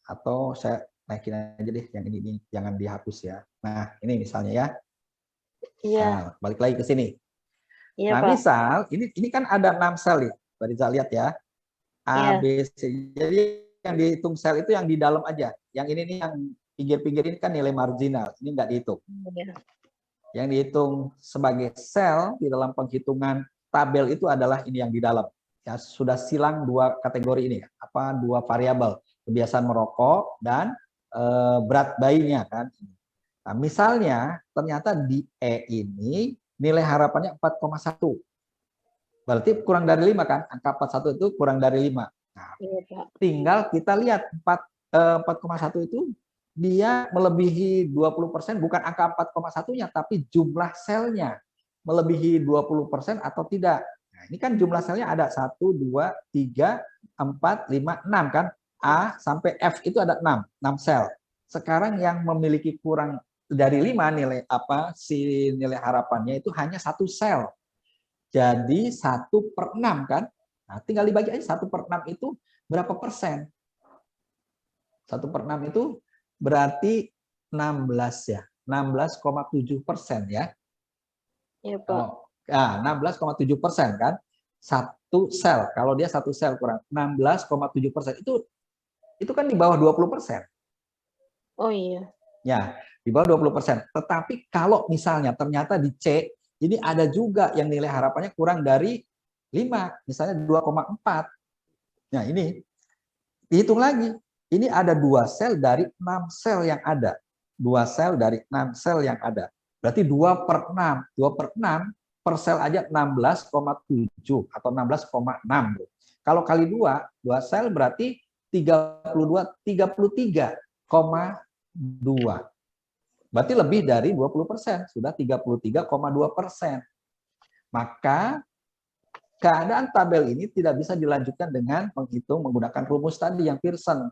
Atau saya naikin aja deh, yang ini jangan dihapus ya. Nah, ini misalnya ya. iya, Nah, balik lagi ke sini. iya Nah, Pak. misal ini kan ada 6 sel nih. Bisa lihat ya. A, Iya, B, C. Jadi yang dihitung sel itu yang di dalam aja. Yang ini nih yang pinggir-pinggir ini kan nilai marginal. Ini nggak dihitung. iya. Yang dihitung sebagai sel di dalam penghitungan tabel itu adalah ini yang di dalam. Ya, sudah silang dua kategori ini. Apa dua variabel, kebiasaan merokok dan berat bayinya kan. Nah, misalnya ternyata di E ini nilai harapannya 4,1. Berarti kurang dari 5 kan? Angka 41 itu kurang dari 5. Nah, Iya, Pak. tinggal kita lihat 4,1 itu dia melebihi 20%, bukan angka 4,1-nya, tapi jumlah selnya melebihi 20% atau tidak. Nah, ini kan jumlah selnya ada 1, 2, 3, 4, 5, 6 kan? A sampai F itu ada 6 sel. Sekarang yang memiliki kurang dari 5 nilai si nilai harapannya itu hanya 1 sel. Jadi 1/6 kan? Nah, tinggal dibagi aja 1/6 itu berapa persen? 1/6 itu berarti 16 ya, 16,7% ya. Iya, Pak. Kalau 16,7% kan, 1 sel. Kalau dia 1 sel kurang 16,7% itu kan di bawah 20%. Oh iya. Ya, di bawah 20%. Tetapi kalau misalnya ternyata di C ini ada juga yang nilai harapannya kurang dari 5, misalnya 2,4. Nah, ini dihitung lagi. Ini ada 2 sel dari 6 sel yang ada. 2 sel dari 6 sel yang ada. Berarti 2/6. 2/6 per sel aja 16,7 atau 16,6. Kalau kali 2 sel berarti 33,2. Berarti lebih dari 20%. Sudah 33,2%. Maka keadaan tabel ini tidak bisa dilanjutkan dengan menghitung menggunakan rumus tadi yang Pearson.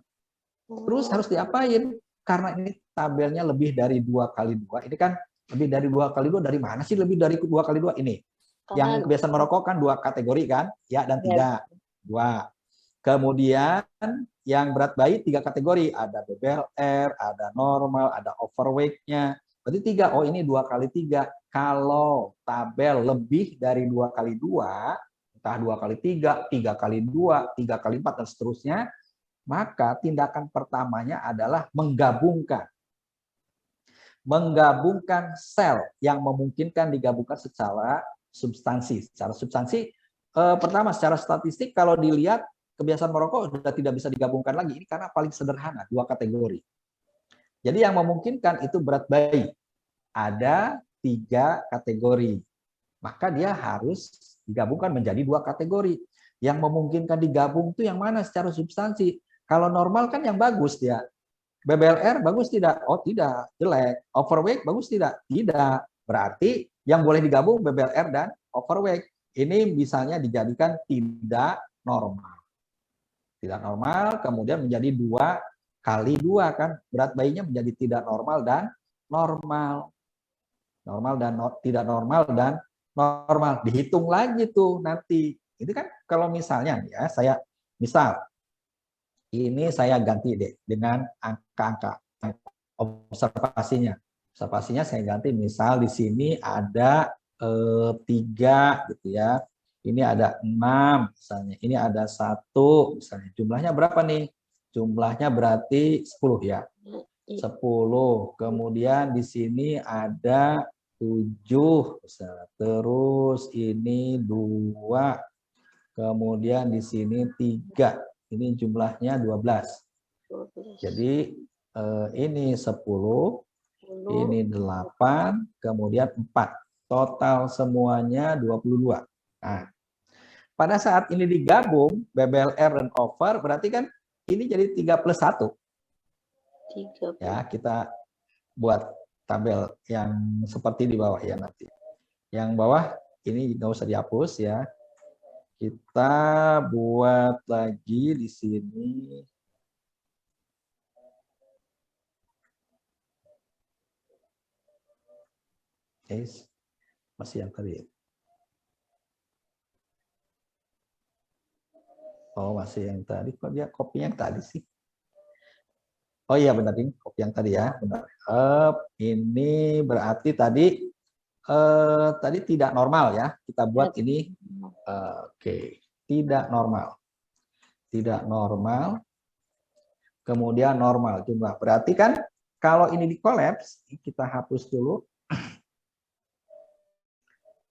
Terus harus diapain? Karena ini tabelnya lebih dari 2 kali 2. Ini kan lebih dari 2 kali 2 dari mana sih lebih dari 2 kali 2 ini? Karena Yang kebiasaan merokok kan 2 kategori kan? Ya dan ya, tidak. 2. Kemudian yang berat bayi 3 kategori. Ada BBLR, ada normal, ada overweight-nya. Berarti 3. Oh ini 2 kali 3. Kalau tabel lebih dari 2 kali 2, entah 2 kali 3, 3 kali 2, 3 kali 4 dan seterusnya, maka tindakan pertamanya adalah menggabungkan sel yang memungkinkan digabungkan secara substansi. Secara substansi, pertama secara statistik kalau dilihat kebiasaan merokok sudah tidak bisa digabungkan lagi. Ini karena paling sederhana, 2 kategori. Jadi yang memungkinkan itu berat bayi. Ada 3 kategori. Maka dia harus digabungkan menjadi 2 kategori. Yang memungkinkan digabung itu yang mana secara substansi? Kalau normal kan yang bagus dia. BBLR bagus tidak? Oh tidak, jelek. Overweight bagus tidak? Tidak. Berarti Yang boleh digabung BBLR dan overweight. Ini misalnya dijadikan tidak normal. Tidak normal, kemudian menjadi 2 kali 2 kan. Berat bayinya menjadi tidak normal dan normal. Normal dan tidak normal dan normal. Dihitung lagi tuh nanti. Itu kan kalau misalnya ya, ini saya ganti deh dengan angka-angka observasinya. Observasinya saya ganti, misal di sini ada 3 gitu ya. Ini ada 6 misalnya. Ini ada 1 misalnya. Jumlahnya berapa nih? Jumlahnya berarti 10 ya. 10. Kemudian di sini ada 7 misalnya. Terus ini 2. Kemudian di sini 3. Ini jumlahnya 12. Jadi ini 10, ini 8, kemudian 4. Total semuanya 22. Nah, pada saat ini digabung, BBLR dan over, berarti kan ini jadi 3 plus 1. Ya, kita buat tabel yang seperti di bawah ya nanti. Yang bawah ini nggak usah dihapus ya. Kita buat lagi di sini. Masih yang tadi. Oh, masih yang tadi. Kok dia kopi yang tadi sih? Oh iya benar, ini kopi yang tadi ya. Benar. Ini berarti tadi tidak normal ya. Kita buat ini. Oke. Tidak normal. Tidak normal. Kemudian normal jumlah. Berarti kan kalau ini dikolaps, kita hapus dulu.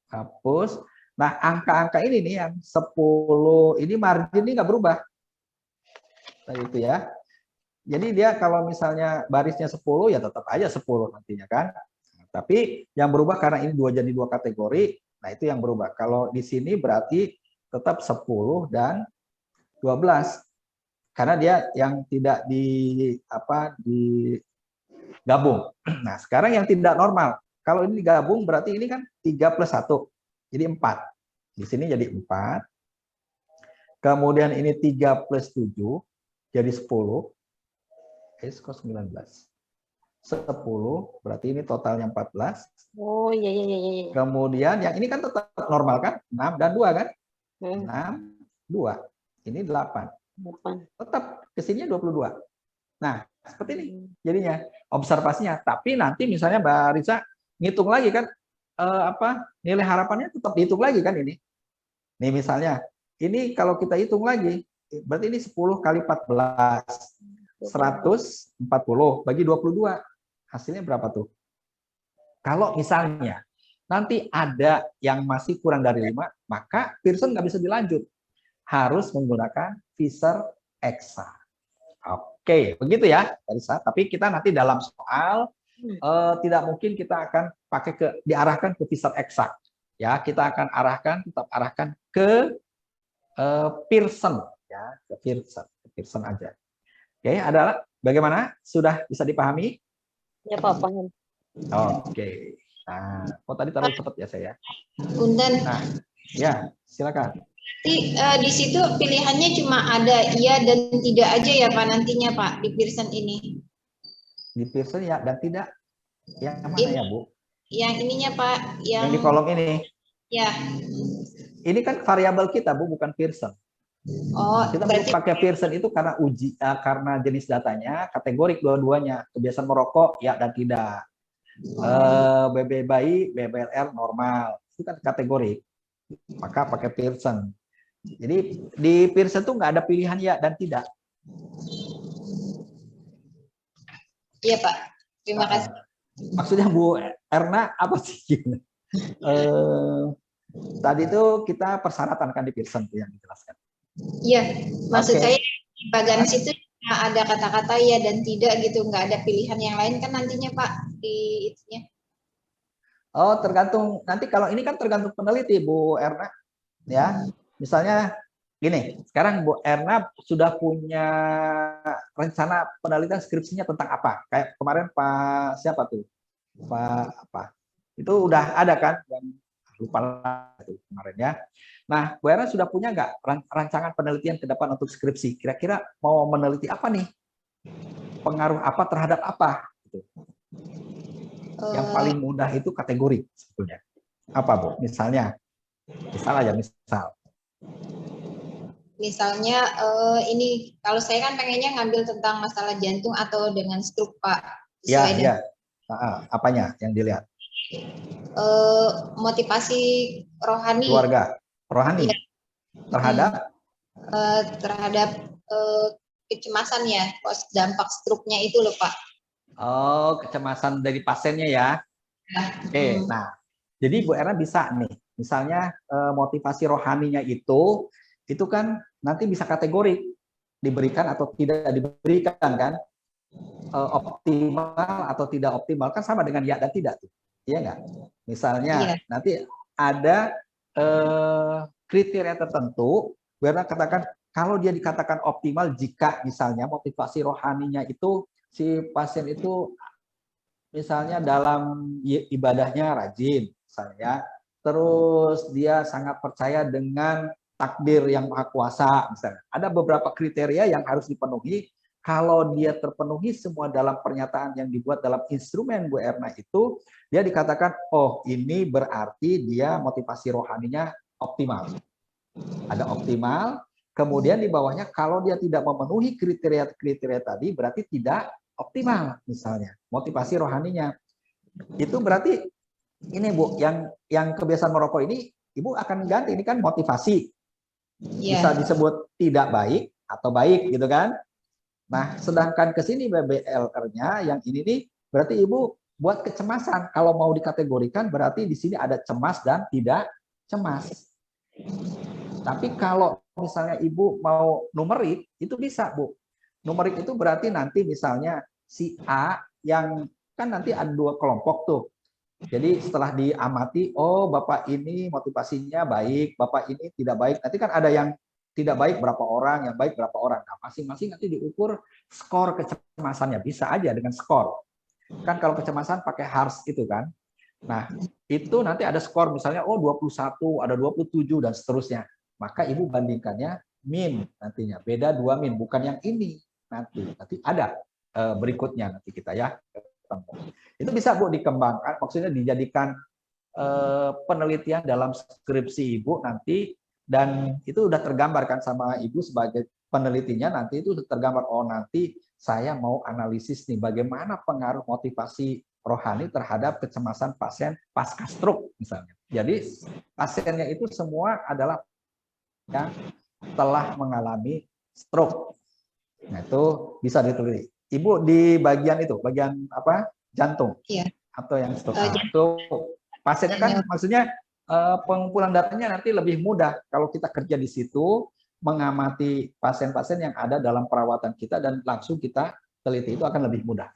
Hapus. Nah, angka-angka ini nih yang 10, ini margin ini nggak berubah. Nah, itu ya. Jadi dia kalau misalnya barisnya 10, ya tetap aja 10 nantinya kan. Nah, tapi yang berubah karena ini jadi 2 kategori, nah itu yang berubah. Kalau di sini berarti tetap 10 dan 12. Karena dia yang tidak digabung. Nah, sekarang yang tidak normal. Kalau ini digabung berarti ini kan 3 plus 1. Jadi 4. Di sini jadi 4. Kemudian ini 3 plus 7 jadi 10. Kos 19. 10 berarti ini totalnya 14. Oh iya iya iya iya. Kemudian yang ini kan tetap normal kan? 6 dan 2 kan? 6, 2. Ini 8. Tetap kesininya 22. Nah, seperti ini jadinya observasinya. Tapi nanti misalnya Mbak Risa ngitung lagi kan nilai harapannya tetap dihitung lagi kan ini. Nih misalnya, ini kalau kita hitung lagi, berarti ini 10 kali 14. 140 bagi 22. Hasilnya berapa tuh? Kalau misalnya nanti ada yang masih kurang dari 5, maka Pearson nggak bisa dilanjut. Harus menggunakan Fisher Exa. Oke, begitu ya, Risa. Tapi kita nanti dalam soal tidak mungkin kita akan diarahkan ke Fisher Exa. Ya, kita akan tetap arahkan ke Pearson, ya, ke Pearson aja. Oke, adalah bagaimana? Sudah bisa dipahami? Ya, Pak, paham. Oke. Nah, tadi terlalu cepat ya saya. Punten. Nah, ya, silakan. Nanti di situ pilihannya cuma ada iya dan tidak aja ya Pak nantinya Pak di Pearson ini. Di Pearson ya dan tidak. Yang mana ya, Bu? Yang ininya Pak, yang di kolom ini. Ya. Ini kan variabel kita, Bu, bukan Pearson. Oh, kita berarti pakai Pearson itu karena karena jenis datanya kategorik dua-duanya, kebiasaan merokok ya dan tidak. BB bayi, BBLR normal, itu kan kategori. Maka pakai Pearson. Jadi di Pearson tuh nggak ada pilihan ya dan tidak. Iya Pak, terima kasih. Maksudnya Bu Erna apa sih? Tadi itu kita persyaratan kan di Pearson tuh yang dijelaskan. Iya, maksud saya di bagian situ ada kata-kata ya dan tidak gitu, nggak ada pilihan yang lain kan nantinya Pak di itunya. Oh, tergantung nanti kalau ini kan tergantung peneliti Bu Erna, ya. Misalnya gini, sekarang Bu Erna sudah punya rencana penelitian skripsinya tentang apa? Kayak kemarin Pak siapa tuh? Pak apa? Itu udah ada kan yang lupa itu kemarin ya. Nah, Bu Erna sudah punya nggak rancangan penelitian ke depan untuk skripsi? Kira-kira mau meneliti apa nih? Pengaruh apa terhadap apa? Gitu. Yang paling mudah itu kategori sebetulnya. Apa Bu? Misalnya aja misal. Misalnya ini kalau saya kan pengennya ngambil tentang masalah jantung atau dengan stroke Pak. Ya, ya. Apanya yang dilihat? Motivasi rohani. Keluarga, rohani. Ya. Terhadap kecemasan ya, dampak stroke-nya itu loh Pak. Oh, kecemasan dari pasiennya ya. Oke, nah, jadi Bu Erna bisa nih, misalnya motivasi rohaninya itu kan nanti bisa kategori diberikan atau tidak diberikan kan, optimal atau tidak optimal kan sama dengan ya dan tidak tuh, iya nggak? Misalnya nanti ada kriteria tertentu, Bu Erna katakan kalau dia dikatakan optimal jika misalnya motivasi rohaninya itu si pasien itu misalnya dalam ibadahnya rajin, misalnya, terus dia sangat percaya dengan takdir yang maha kuasa, misalnya. Ada beberapa kriteria yang harus dipenuhi. Kalau dia terpenuhi semua dalam pernyataan yang dibuat dalam instrumen Bu Erna itu, dia dikatakan, oh ini berarti dia motivasi rohaninya optimal. Ada optimal, kemudian di bawahnya kalau dia tidak memenuhi kriteria-kriteria tadi, berarti tidak optimal misalnya motivasi rohaninya. Itu berarti ini Bu, yang kebiasaan merokok ini Ibu akan ganti, ini kan motivasi. Bisa disebut tidak baik atau baik gitu kan. Nah, sedangkan ke sini BBLR-nya yang ini nih berarti Ibu buat kecemasan. Kalau mau dikategorikan berarti di sini ada cemas dan tidak cemas. Tapi kalau misalnya Ibu mau numerik itu bisa Bu. Numerik itu berarti nanti misalnya si A yang kan nanti ada 2 kelompok tuh. Jadi setelah diamati, oh Bapak ini motivasinya baik, Bapak ini tidak baik. Nanti kan ada yang tidak baik berapa orang, yang baik berapa orang. Nah, masing-masing nanti diukur skor kecemasannya. Bisa aja dengan skor. Kan kalau kecemasan pakai HARS itu kan. Nah, itu nanti ada skor misalnya, oh 21, ada 27, dan seterusnya. Maka Ibu bandingkannya min nantinya. Beda 2 min, bukan yang ini. Nanti ada berikutnya nanti kita ya. Itu bisa Bu dikembangkan, maksudnya dijadikan penelitian dalam skripsi Ibu nanti, dan itu udah tergambarkan sama Ibu sebagai penelitinya, nanti itu tergambar, oh nanti saya mau analisis nih bagaimana pengaruh motivasi rohani terhadap kecemasan pasien pasca stroke misalnya. Jadi pasiennya itu semua adalah yang telah mengalami stroke. Nah, itu bisa diteliti. Ibu di bagian itu, bagian apa? Jantung. Iya. Atau yang stroke. Itu pasiennya kan maksudnya pengumpulan datanya nanti lebih mudah kalau kita kerja di situ, mengamati pasien-pasien yang ada dalam perawatan kita dan langsung kita teliti, itu akan lebih mudah.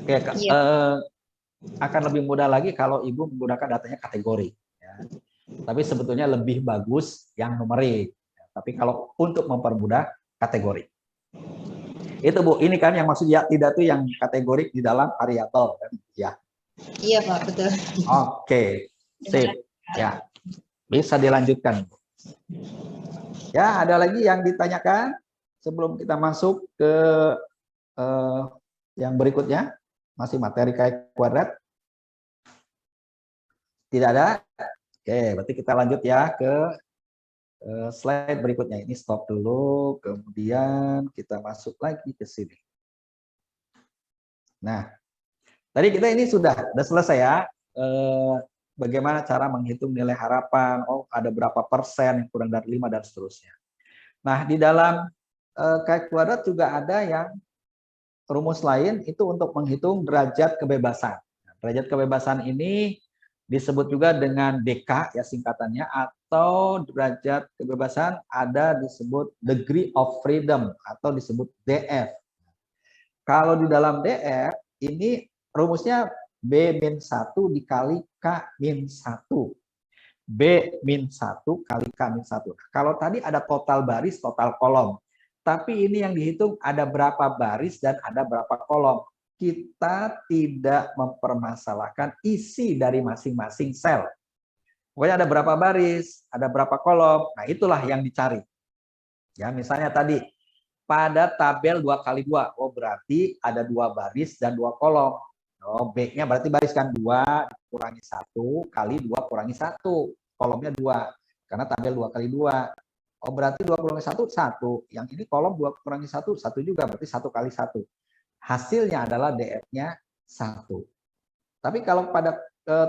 Oke, akan lebih mudah lagi kalau Ibu menggunakan datanya kategori. Ya. Tapi sebetulnya lebih bagus yang numerik. Tapi kalau untuk mempermudah kategori. Itu Bu, ini kan yang maksud ya tidak tuh yang kategori di dalam variabel kan? Ya. Iya Pak, betul. Oke, sip. Ya, bisa dilanjutkan. Ya, ada lagi yang ditanyakan sebelum kita masuk ke yang berikutnya, masih materi kayak kuadrat. Tidak ada? Oke, berarti kita lanjut ya ke slide berikutnya. Ini stop dulu, kemudian kita masuk lagi ke sini. Nah, tadi kita ini sudah selesai ya. Bagaimana cara menghitung nilai harapan, oh ada berapa persen yang kurang dari 5 dan seterusnya. Nah, di dalam kayak kuadrat juga ada yang rumus lain itu untuk menghitung derajat kebebasan. Derajat kebebasan ini disebut juga dengan DK ya singkatannya, atau derajat kebebasan ada disebut degree of freedom atau disebut DF. Kalau di dalam DF ini rumusnya B-1 dikali K-1. B-1 kali K-1. Kalau tadi ada total baris, total kolom. Tapi ini yang dihitung ada berapa baris dan ada berapa kolom. kita tidak mempermasalahkan isi dari masing-masing sel. Pokoknya ada berapa baris, ada berapa kolom. Nah, itulah yang dicari. Ya, misalnya tadi pada tabel 2x2, oh berarti ada 2 baris dan 2 kolom. Oh, B-nya berarti baris kan 2 kurangi 1 kali 2 kurangi 1. Kolomnya 2. Karena tabel 2x2. Oh, berarti 2 kurangi 1, 1. Yang ini kolom 2 kurangi 1, 1 juga. Berarti 1 kali 1. Hasilnya adalah DF-nya 1. Tapi kalau pada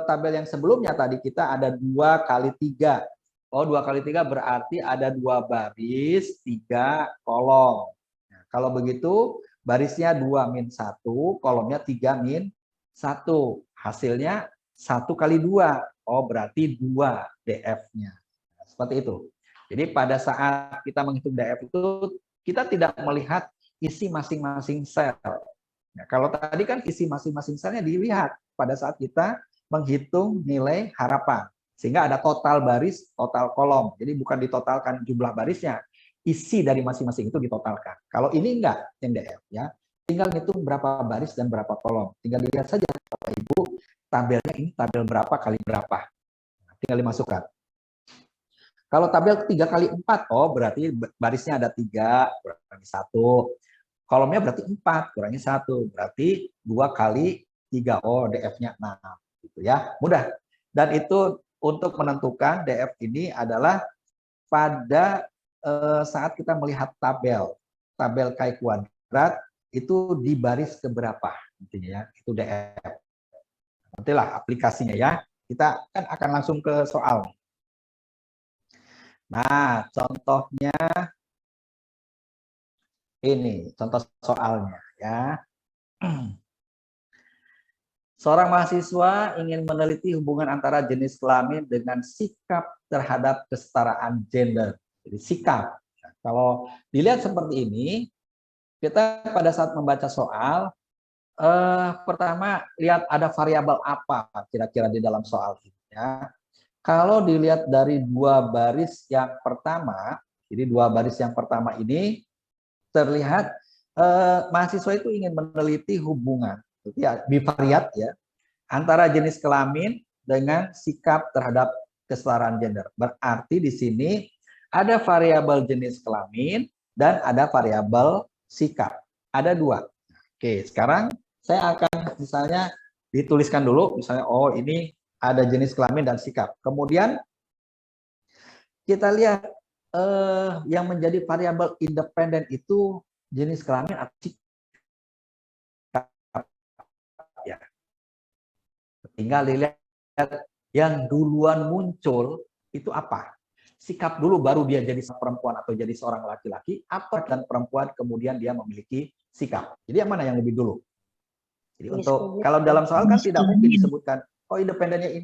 tabel yang sebelumnya tadi kita ada 2 kali 3. Oh, 2 kali 3 berarti ada 2 baris, 3 kolom. Nah, kalau begitu, barisnya 2 min 1, kolomnya 3 min 1. Hasilnya 1 kali 2. Oh, berarti 2 DF-nya. Nah, seperti itu. Jadi pada saat kita menghitung DF itu, kita tidak melihat isi masing-masing sel. Nah, kalau tadi kan isi masing-masing selnya dilihat pada saat kita menghitung nilai harapan. Sehingga ada total baris, total kolom. Jadi bukan ditotalkan jumlah barisnya, isi dari masing-masing itu ditotalkan. Kalau ini enggak, yang DF ya. Tinggal ngitung berapa baris dan berapa kolom. Tinggal dilihat saja Bapak Ibu, tabelnya ini tabel berapa kali berapa. Nah, tinggal dimasukkan. Kalau tabel 3 kali 4, oh berarti barisnya ada 3 kurangi 1. Kolomnya berarti 4 kurangi 1. Berarti 2 kali 3. Oh, DF-nya 6. Gitu ya. Mudah. Dan itu untuk menentukan DF ini adalah pada saat kita melihat tabel Chi kuadrat itu di baris keberapa, intinya ya, itu DF. Nantilah aplikasinya ya. Kita kan akan langsung ke soal. Nah, contohnya ini, contoh soalnya ya. Seorang mahasiswa ingin meneliti hubungan antara jenis kelamin dengan sikap terhadap kesetaraan gender. Jadi sikap. Nah, kalau dilihat seperti ini, kita pada saat membaca soal, pertama lihat ada variabel apa kira-kira di dalam soal ini. Ya. Kalau dilihat dari 2 baris yang pertama, jadi 2 baris yang pertama ini terlihat mahasiswa itu ingin meneliti hubungan ya, bivariat ya, antara jenis kelamin dengan sikap terhadap kesetaraan gender. Berarti di sini ada variabel jenis kelamin dan ada variabel sikap. Ada 2. Oke, sekarang saya akan misalnya dituliskan dulu, misalnya oh ini ada jenis kelamin dan sikap. Kemudian kita lihat yang menjadi variabel independen itu jenis kelamin atau sikap. Ya. Tinggal dilihat yang duluan muncul itu apa. Sikap dulu baru dia jadi perempuan atau jadi seorang laki-laki, apa dan perempuan kemudian dia memiliki sikap. Jadi yang mana yang lebih dulu? Jadi untuk kalau dalam soal kan tidak mungkin disebutkan oh independennya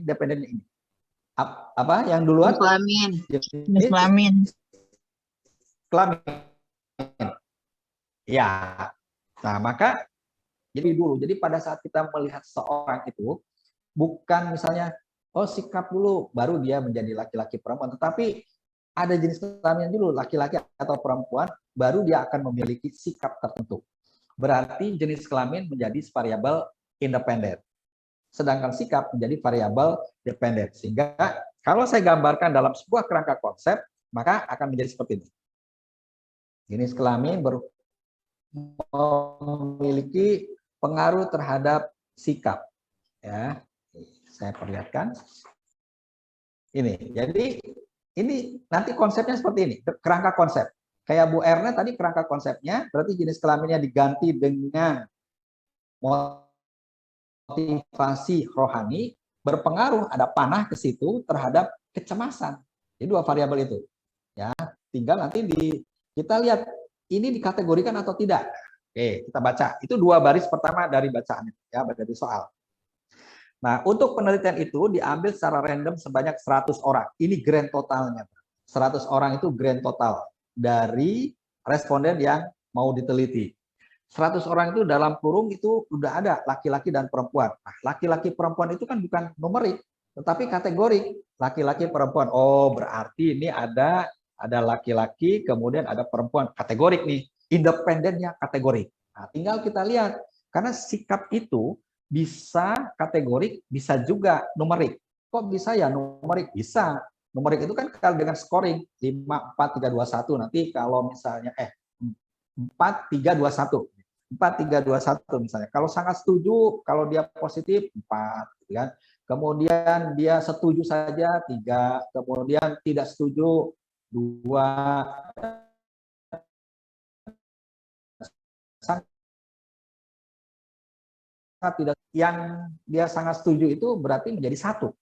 ini. Apa yang duluan? Kelamin. Jenis Kelamin. Kelamin. Ya. Nah, maka jadi dulu. Jadi pada saat kita melihat seorang itu bukan misalnya oh sikap dulu baru dia menjadi laki-laki perempuan, tetapi ada jenis kelamin dulu laki-laki atau perempuan baru dia akan memiliki sikap tertentu. Berarti jenis kelamin menjadi variabel independen. Sedangkan sikap menjadi variabel dependen. Sehingga kalau saya gambarkan dalam sebuah kerangka konsep, maka akan menjadi seperti ini. Jenis kelamin memiliki pengaruh terhadap sikap. Ya, saya perlihatkan. Ini. Jadi ini nanti konsepnya seperti ini, kerangka konsep. Kayak Bu Erna tadi kerangka konsepnya, berarti jenis kelaminnya diganti dengan motivasi rohani, berpengaruh ada panah ke situ terhadap kecemasan. Jadi 2 variabel itu. Ya, tinggal nanti kita lihat ini dikategorikan atau tidak. Oke, kita baca. Itu 2 baris pertama dari bacaan ya, dari soal. Nah, untuk penelitian itu diambil secara random sebanyak 100 orang. Ini grand totalnya. 100 orang itu grand total dari responden yang mau diteliti. 100 orang itu dalam kurung itu udah ada laki-laki dan perempuan. Nah, laki-laki perempuan itu kan bukan numerik, tetapi kategori laki-laki perempuan. Oh, berarti ini ada laki-laki, kemudian ada perempuan. Kategorik nih, independennya kategorik. Nah, tinggal kita lihat Karena sikap itu bisa kategorik, bisa juga numerik. Kok bisa ya numerik? Bisa. Numerik itu kan kalau dengan scoring 5, 4, 3, 2, 1. Nanti kalau misalnya 4, 3, 2, 1. 4, 3, 2, 1 misalnya. Kalau sangat setuju, kalau dia positif 4, gitu kan. Kemudian dia setuju saja 3, kemudian tidak setuju 2, tidak, yang dia sangat setuju itu berarti menjadi 1.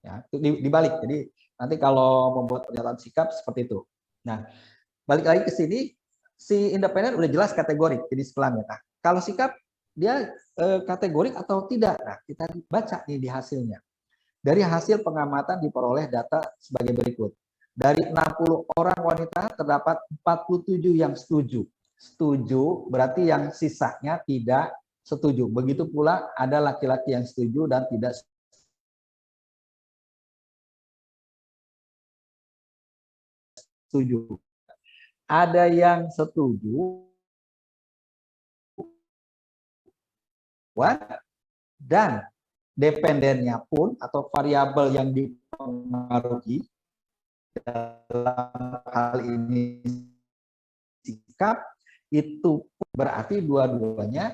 Ya, dibalik. Jadi nanti kalau membuat pernyataan sikap seperti itu. Nah, balik lagi ke sini, si independen udah jelas kategori jenis kelamin. Nah, kalau sikap dia kategorik atau tidak. Nah, kita baca nih di hasilnya. Dari hasil pengamatan diperoleh data sebagai berikut. Dari 60 orang wanita terdapat 47 yang setuju. Setuju berarti yang sisanya tidak setuju. Begitu pula ada laki-laki yang setuju dan tidak setuju. Ada yang setuju dan dependennya pun atau variabel yang dipengaruhi dalam hal ini sikap itu berarti dua-duanya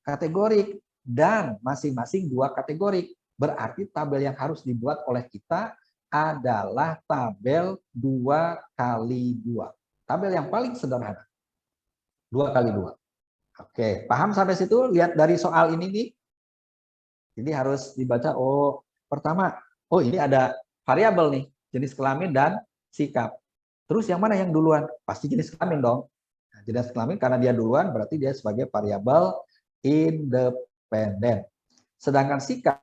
kategorik dan masing-masing 2 kategorik. Berarti tabel yang harus dibuat oleh kita adalah tabel 2 kali 2. Tabel yang paling sederhana. 2 kali 2. Oke, paham sampai situ? Lihat dari soal ini nih. Jadi harus dibaca, oh pertama, oh ini ada variabel nih, jenis kelamin dan sikap. Terus yang mana yang duluan? Pasti jenis kelamin dong. Nah, jenis kelamin karena dia duluan berarti dia sebagai variabel independen. Sedangkan sikap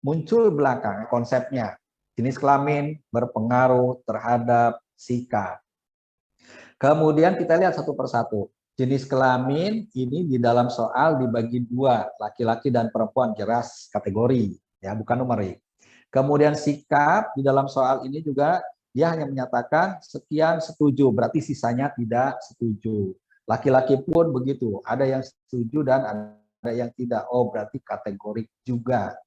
muncul belakang konsepnya. Jenis kelamin berpengaruh terhadap sikap. Kemudian kita lihat satu persatu. Jenis kelamin ini di dalam soal dibagi 2, laki-laki dan perempuan, jelas kategori, ya bukan numerik. Kemudian sikap di dalam soal ini juga dia hanya menyatakan sekian setuju, berarti sisanya tidak setuju. Laki-laki pun begitu, ada yang setuju dan ada yang tidak. Oh, berarti kategorik juga.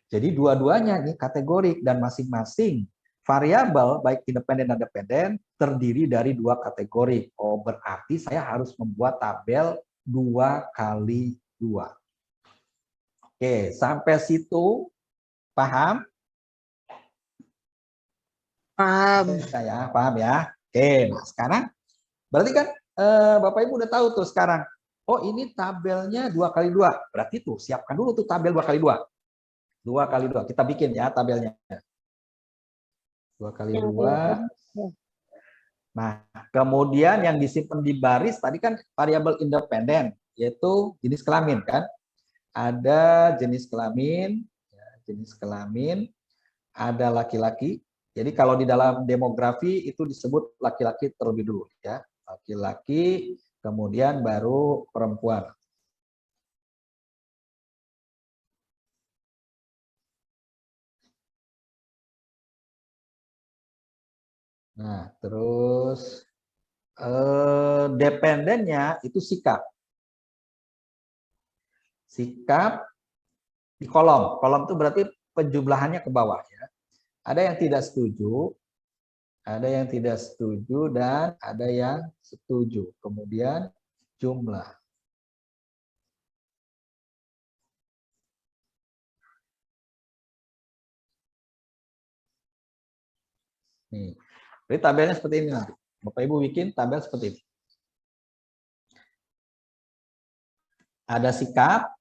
Jadi dua-duanya ini kategorik dan masing-masing variabel baik independen dan dependen terdiri dari 2 kategori. Oh, berarti saya harus membuat tabel 2 kali 2. Oke, sampai situ paham? Paham. Saya paham ya. Oke, nah sekarang berarti kan Bapak Ibu udah tahu tuh sekarang. Oh, ini tabelnya 2 kali 2. Berarti tuh siapkan dulu tuh tabel 2 kali 2. 2 kali 2. Kita bikin ya tabelnya. 2 kali 2. Nah, kemudian yang disimpan di baris tadi kan variabel independen, yaitu jenis kelamin kan. Ada jenis kelamin, ada laki-laki. Jadi kalau di dalam demografi itu disebut laki-laki terlebih dulu ya. Laki-laki, kemudian baru perempuan. Nah, terus dependennya itu sikap. Sikap di kolom. Kolom itu berarti penjumlahannya ke bawah ya. Ada yang tidak setuju, ada yang tidak setuju, dan ada yang setuju. Kemudian jumlah. Nih. Jadi tabelnya seperti ini nanti. Bapak Ibu bikin tabel seperti ini. Ada sikap,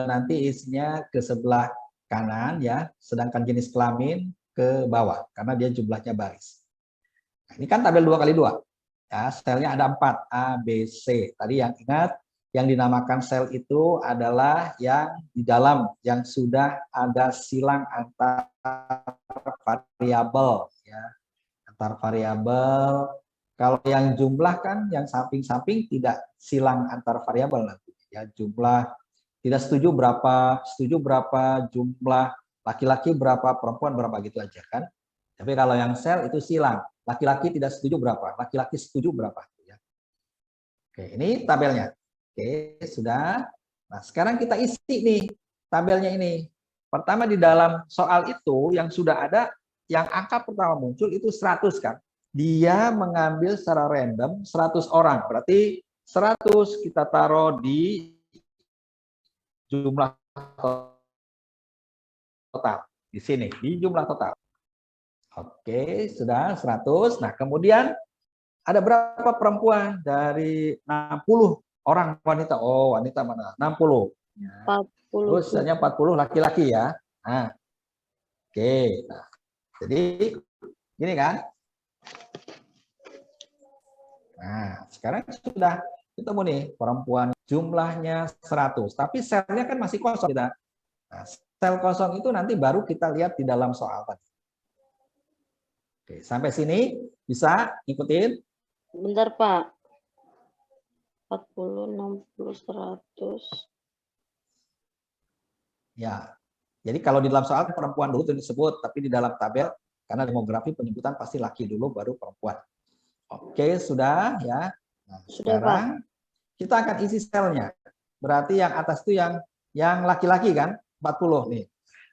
nanti isinya ke sebelah kanan ya, sedangkan jenis kelamin ke bawah karena dia jumlahnya baris. Nah, ini kan tabel 2 kali 2. Ya, selnya ada 4, A, B, C. Tadi yang ingat yang dinamakan sel itu adalah yang di dalam yang sudah ada silang antar variabel ya. Antar variabel. Kalau yang jumlah kan yang samping-samping tidak silang antar variabel nanti. Ya, jumlah tidak setuju berapa, jumlah laki-laki berapa, perempuan berapa gitu aja kan. Tapi kalau yang sel itu silang. Laki-laki tidak setuju berapa? Laki-laki setuju berapa? Ya. Oke, ini tabelnya. Oke, sudah. Nah, sekarang kita isi nih tabelnya ini. Pertama di dalam soal itu yang sudah ada, yang angka pertama muncul itu 100 kan. Dia mengambil secara random 100 orang. Berarti 100 kita taruh di jumlah total. Di sini, di jumlah total. Oke, sudah 100. Nah, kemudian ada berapa perempuan dari 60 orang wanita? Oh, wanita mana? 60. Ya. 40. Terus hanya 40 laki-laki ya. Nah, oke. Nah, jadi gini kan? Nah, sekarang sudah ketemu nih perempuan jumlahnya 100, tapi selnya kan masih kosong kita. Nah, sel kosong itu nanti baru kita lihat di dalam soal tadi. Oke, sampai sini bisa ikutin? Bentar, Pak. 40, 60, 100. Ya. Jadi kalau di dalam soal perempuan dulu disebut, tapi di dalam tabel karena demografi penyebutan pasti laki dulu baru perempuan. Oke, sudah ya. Nah, Sudah, sekarang kita akan isi selnya. Berarti yang atas itu yang laki-laki kan? 40 nih.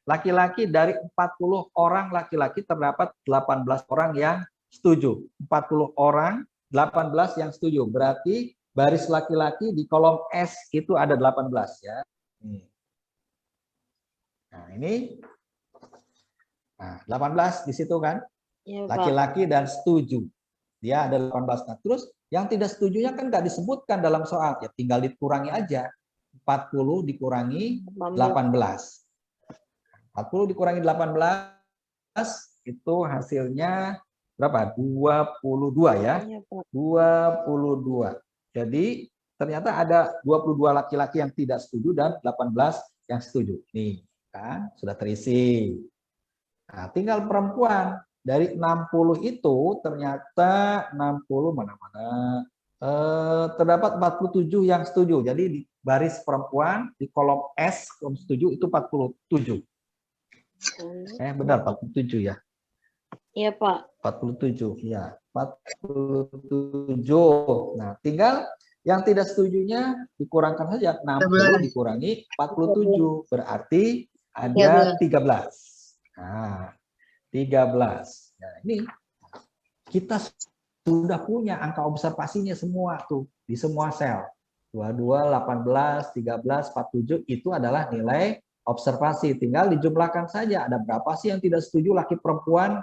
Laki-laki dari 40 orang laki-laki terdapat 18 orang yang setuju. 40 orang, 18 yang setuju. Berarti baris laki-laki di kolom S itu ada 18 ya. Nah, ini. Nah, 18 di situ kan? Ya, Pak. Laki-laki dan setuju. Dia ada 18. Nah, terus yang tidak setujunya kan nggak disebutkan dalam soal. Ya tinggal dikurangi aja. 40 dikurangi 18. 40 dikurangi 18 itu hasilnya berapa? 22 ya. Iya, Pak. 22. Jadi ternyata ada 22 laki-laki yang tidak setuju dan 18 yang setuju. Nih, kan sudah terisi. Nah, tinggal perempuan. Dari 60 itu ternyata 60 mana-mana terdapat 47 yang setuju. Jadi di baris perempuan di kolom S kolom setuju itu 47. Benar 47 ya. Iya, Pak. 47 ya. 47. Nah, tinggal yang tidak setujunya dikurangkan saja 60 dikurangi 47 berarti ada 13. Nah, 13. Nah, ini kita sudah punya angka observasinya semua tuh di semua sel. 22, 18, 13, 47 itu adalah nilai observasi. Tinggal dijumlahkan saja. Ada berapa sih yang tidak setuju laki perempuan?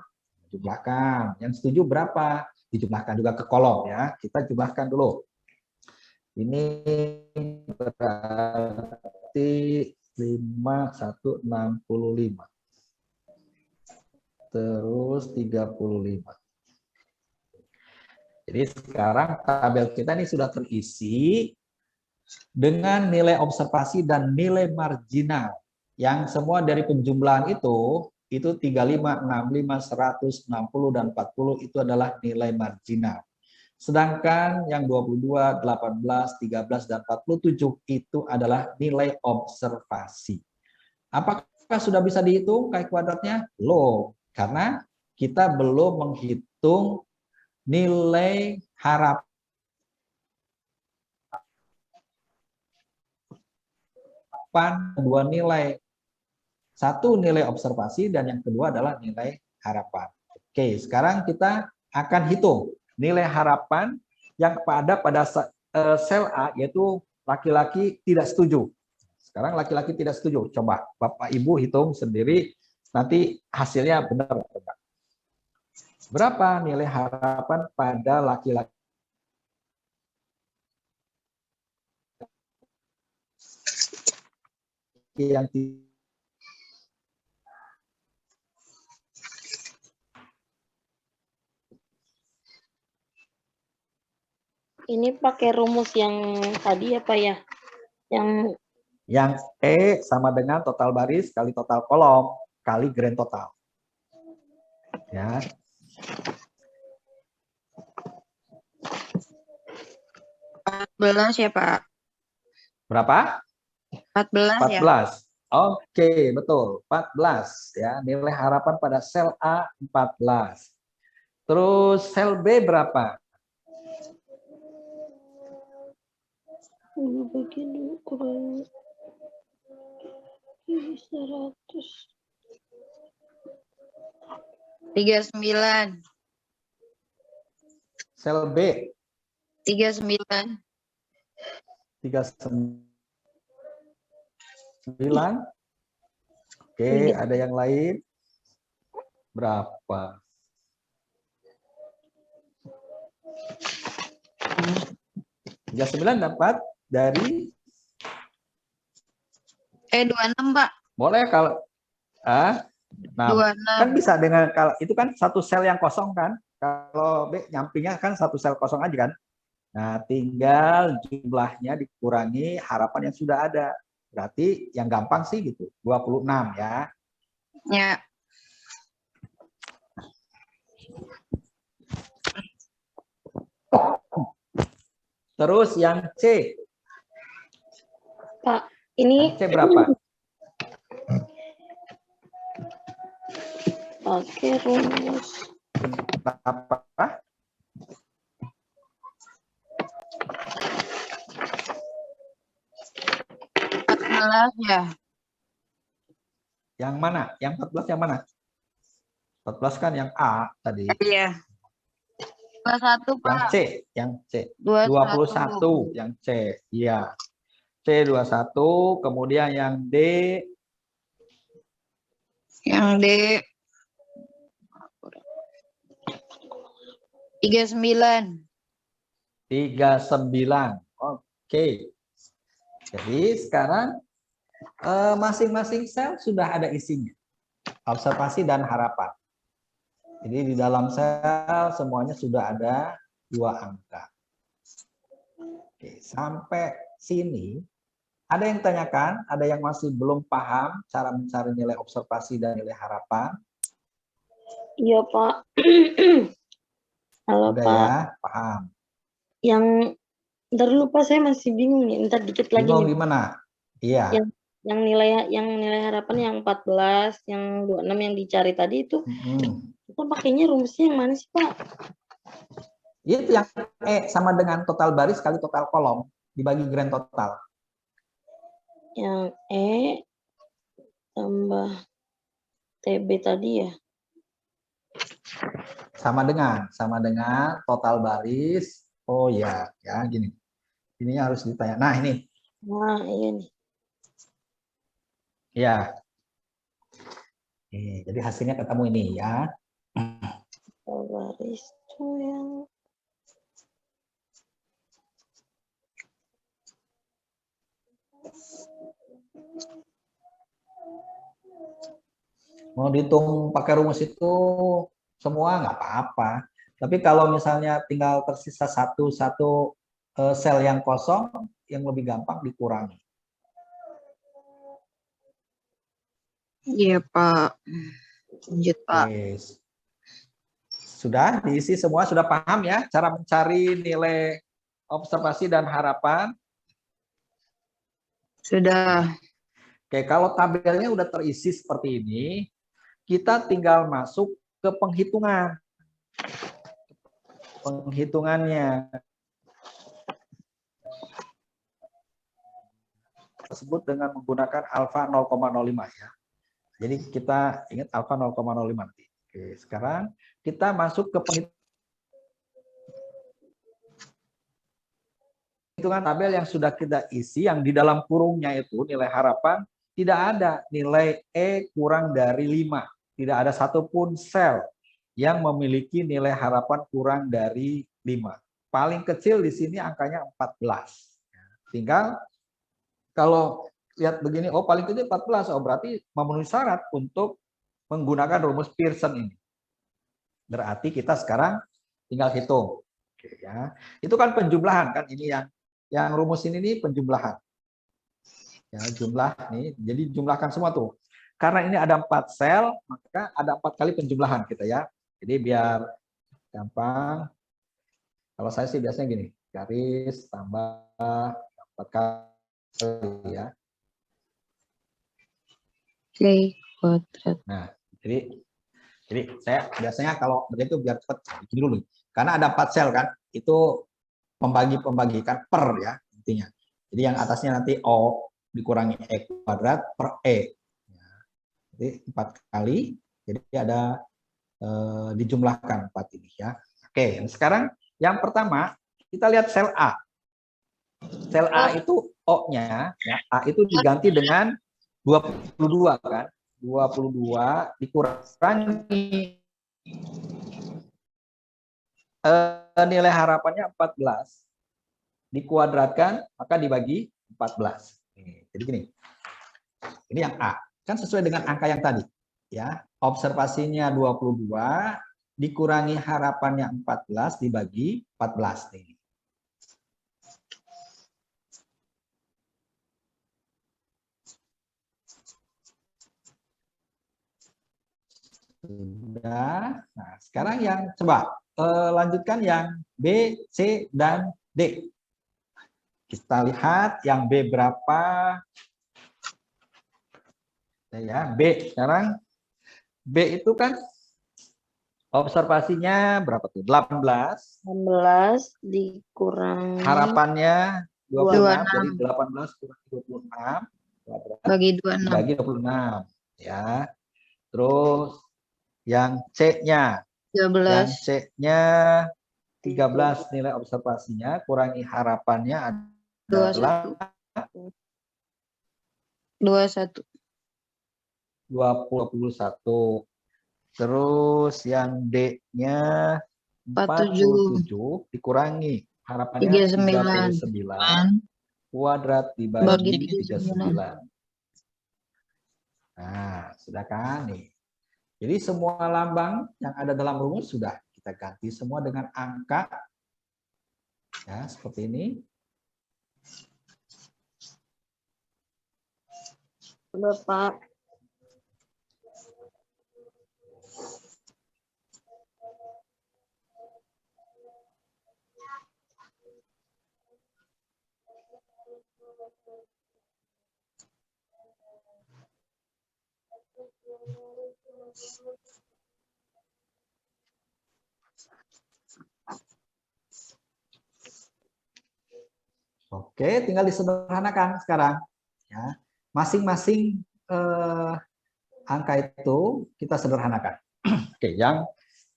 Jumlahkan. Yang setuju berapa? Dijumlahkan juga ke kolom ya. Kita jumlahkan dulu. Ini berarti 5165. Terus 35. Jadi sekarang tabel kita ini sudah terisi dengan nilai observasi dan nilai marginal. Yang semua dari penjumlahan itu 35, 65, 100, 60, dan 40 itu adalah nilai marginal. Sedangkan yang 22, 18, 13, dan 47 itu adalah nilai observasi. Apakah sudah bisa dihitung kaki kuadratnya? Belum, karena kita belum menghitung nilai harapan dua nilai. Satu nilai observasi dan yang kedua adalah nilai harapan. Oke, sekarang kita akan hitung nilai harapan yang pada sel A yaitu laki-laki tidak setuju. Sekarang laki-laki tidak setuju. Coba Bapak Ibu hitung sendiri nanti hasilnya benar. Berapa nilai harapan pada laki-laki yang Ini pakai rumus yang tadi ya, Pak ya? Yang E sama dengan total baris kali total kolom kali grand total. Ya. Belas ya, Pak. Berapa? 14 ya. 14. Oke, betul. 14 ya. Nilai harapan pada sel A 14. Terus sel B berapa? Bagi dulu kurang 100. 39. Sel B 39. 39. Oke, ada yang lain? Berapa? Tiga 9 dapat dari 26, Pak. boleh kalau nah 26. kan bisa dengan kalau itu kan satu sel yang kosong kan. Kalau B nyampingnya kan satu sel kosong aja kan. Nah, tinggal jumlahnya dikurangi harapan yang sudah ada. Berarti yang gampang sih gitu, 26 ya. Ya. Terus yang C. Pak, ini C berapa? pakai rumus. Berapa? 14 ya. Yang mana? Yang 14 yang mana? 14 kan yang A tadi. Iya. 21, Yang Pak. C, yang C. 21. 21 yang C. Iya. C 21, kemudian yang D. Yang D 39. 39. Oke. Jadi sekarang masing-masing sel sudah ada isinya. Observasi dan harapan. Jadi di dalam sel semuanya sudah ada 2 angka. Oke, sampai sini ada yang tanyakan, ada yang masih belum paham cara mencari nilai observasi dan nilai harapan? Iya, Pak. Halo, Udah Pak. ya, paham. Yang ntar dulu Pak, saya masih bingung nih. Ntar dikit lagi Bingung nih. gimana? Iya. Yang nilai harapan yang 14, yang 26 yang dicari tadi itu kita pakainya rumusnya yang mana sih, Pak? Itu yang E sama dengan total baris kali total kolom dibagi grand total. Yang E tambah TB tadi ya. Sama dengan total baris. Oh ya, ya gini. Ini harus ditanya. Nah, ini. Nah, iya nih. Ya. Jadi hasilnya ketemu ini ya. Total baris itu yang Mau dihitung pakai rumus itu semua nggak apa-apa. Tapi kalau misalnya tinggal tersisa satu sel yang kosong, yang lebih gampang dikurangi. Iya, Pak. Lanjut, Pak. Oke. Sudah diisi semua, sudah paham ya cara mencari nilai observasi dan harapan? Sudah. Oke, kalau tabelnya udah terisi seperti ini, kita tinggal masuk ke penghitungan. Penghitungannya tersebut dengan menggunakan alfa 0,05 ya. Jadi kita ingat alfa 0,05 nanti. Oke, sekarang kita masuk ke penghitungan tabel yang sudah kita isi, yang di dalam kurungnya itu nilai harapan tidak ada nilai E kurang dari 5. Tidak ada satupun sel yang memiliki nilai harapan kurang dari 5. Paling kecil di sini angkanya 14. Tinggal kalau lihat begini, oh paling kecil 14, oh berarti memenuhi syarat untuk menggunakan rumus Pearson ini. Berarti kita sekarang tinggal hitung. Oke, ya. Itu kan penjumlahan kan, ini yang rumus ini nih penjumlahan. Ya, jumlah nih, jadi jumlahkan semua tuh. Karena ini ada 4 sel, maka ada 4 kali penjumlahan kita ya. Jadi biar gampang, kalau saya sih biasanya gini, garis tambah 4 kali ya. Oke, kuadrat. Nah, jadi saya biasanya kalau begitu biar cepat bikin dulu. Karena ada 4 sel kan, itu pembagi kan per ya intinya. Jadi yang atasnya nanti O dikurangi E kuadrat per E. Ya, jadi 4 kali, jadi ada dijumlahkan 4 ini ya. Oke, sekarang yang pertama kita lihat sel A. Sel A itu O-nya, ya, A itu diganti dengan 22 kan. 22 dikurangi nilai harapannya 14 dikuadratkan maka dibagi 14. Jadi gini. Ini yang A. Kan sesuai dengan angka yang tadi, ya. Observasinya 22 dikurangi harapannya 14 dibagi 14 nih. Sudah. Nah, sekarang yang coba lanjutkan yang B, C, dan D. Kita lihat yang B berapa. Ya, B sekarang. B itu kan observasinya berapa tuh? 18. 16 dikurangi Harapannya 26. Jadi 26. 18 kurang 26. Bagi 26. Bagi 26. Ya. Terus yang C-nya. Yang 13. C-nya 13 nilai observasinya kurangi harapannya adalah 21. 21. Terus yang D-nya 47 dikurangi harapannya 39 kuadrat dibagi 39. Nah, sudah kan nih. Jadi semua lambang yang ada dalam rumus sudah kita ganti semua dengan angka. Ya, seperti ini. Bapak. Oke, tinggal disederhanakan sekarang. Ya, masing-masing angka itu kita sederhanakan. Oke, yang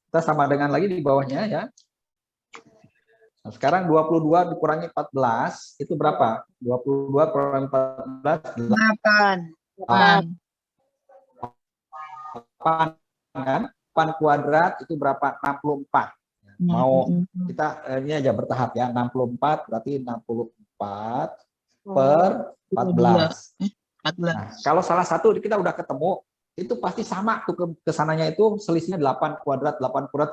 kita sama dengan lagi di bawahnya ya. Nah, sekarang 22 dikurangi 14 itu berapa? 22 kurangi 14 8. 8 kan? 8 kuadrat itu berapa? 64. Mau kita ini aja bertahap ya. 64 berarti 64 per 14. Nah, kalau salah satu kita udah ketemu, itu pasti sama tuh kesananya itu selisihnya 8 kuadrat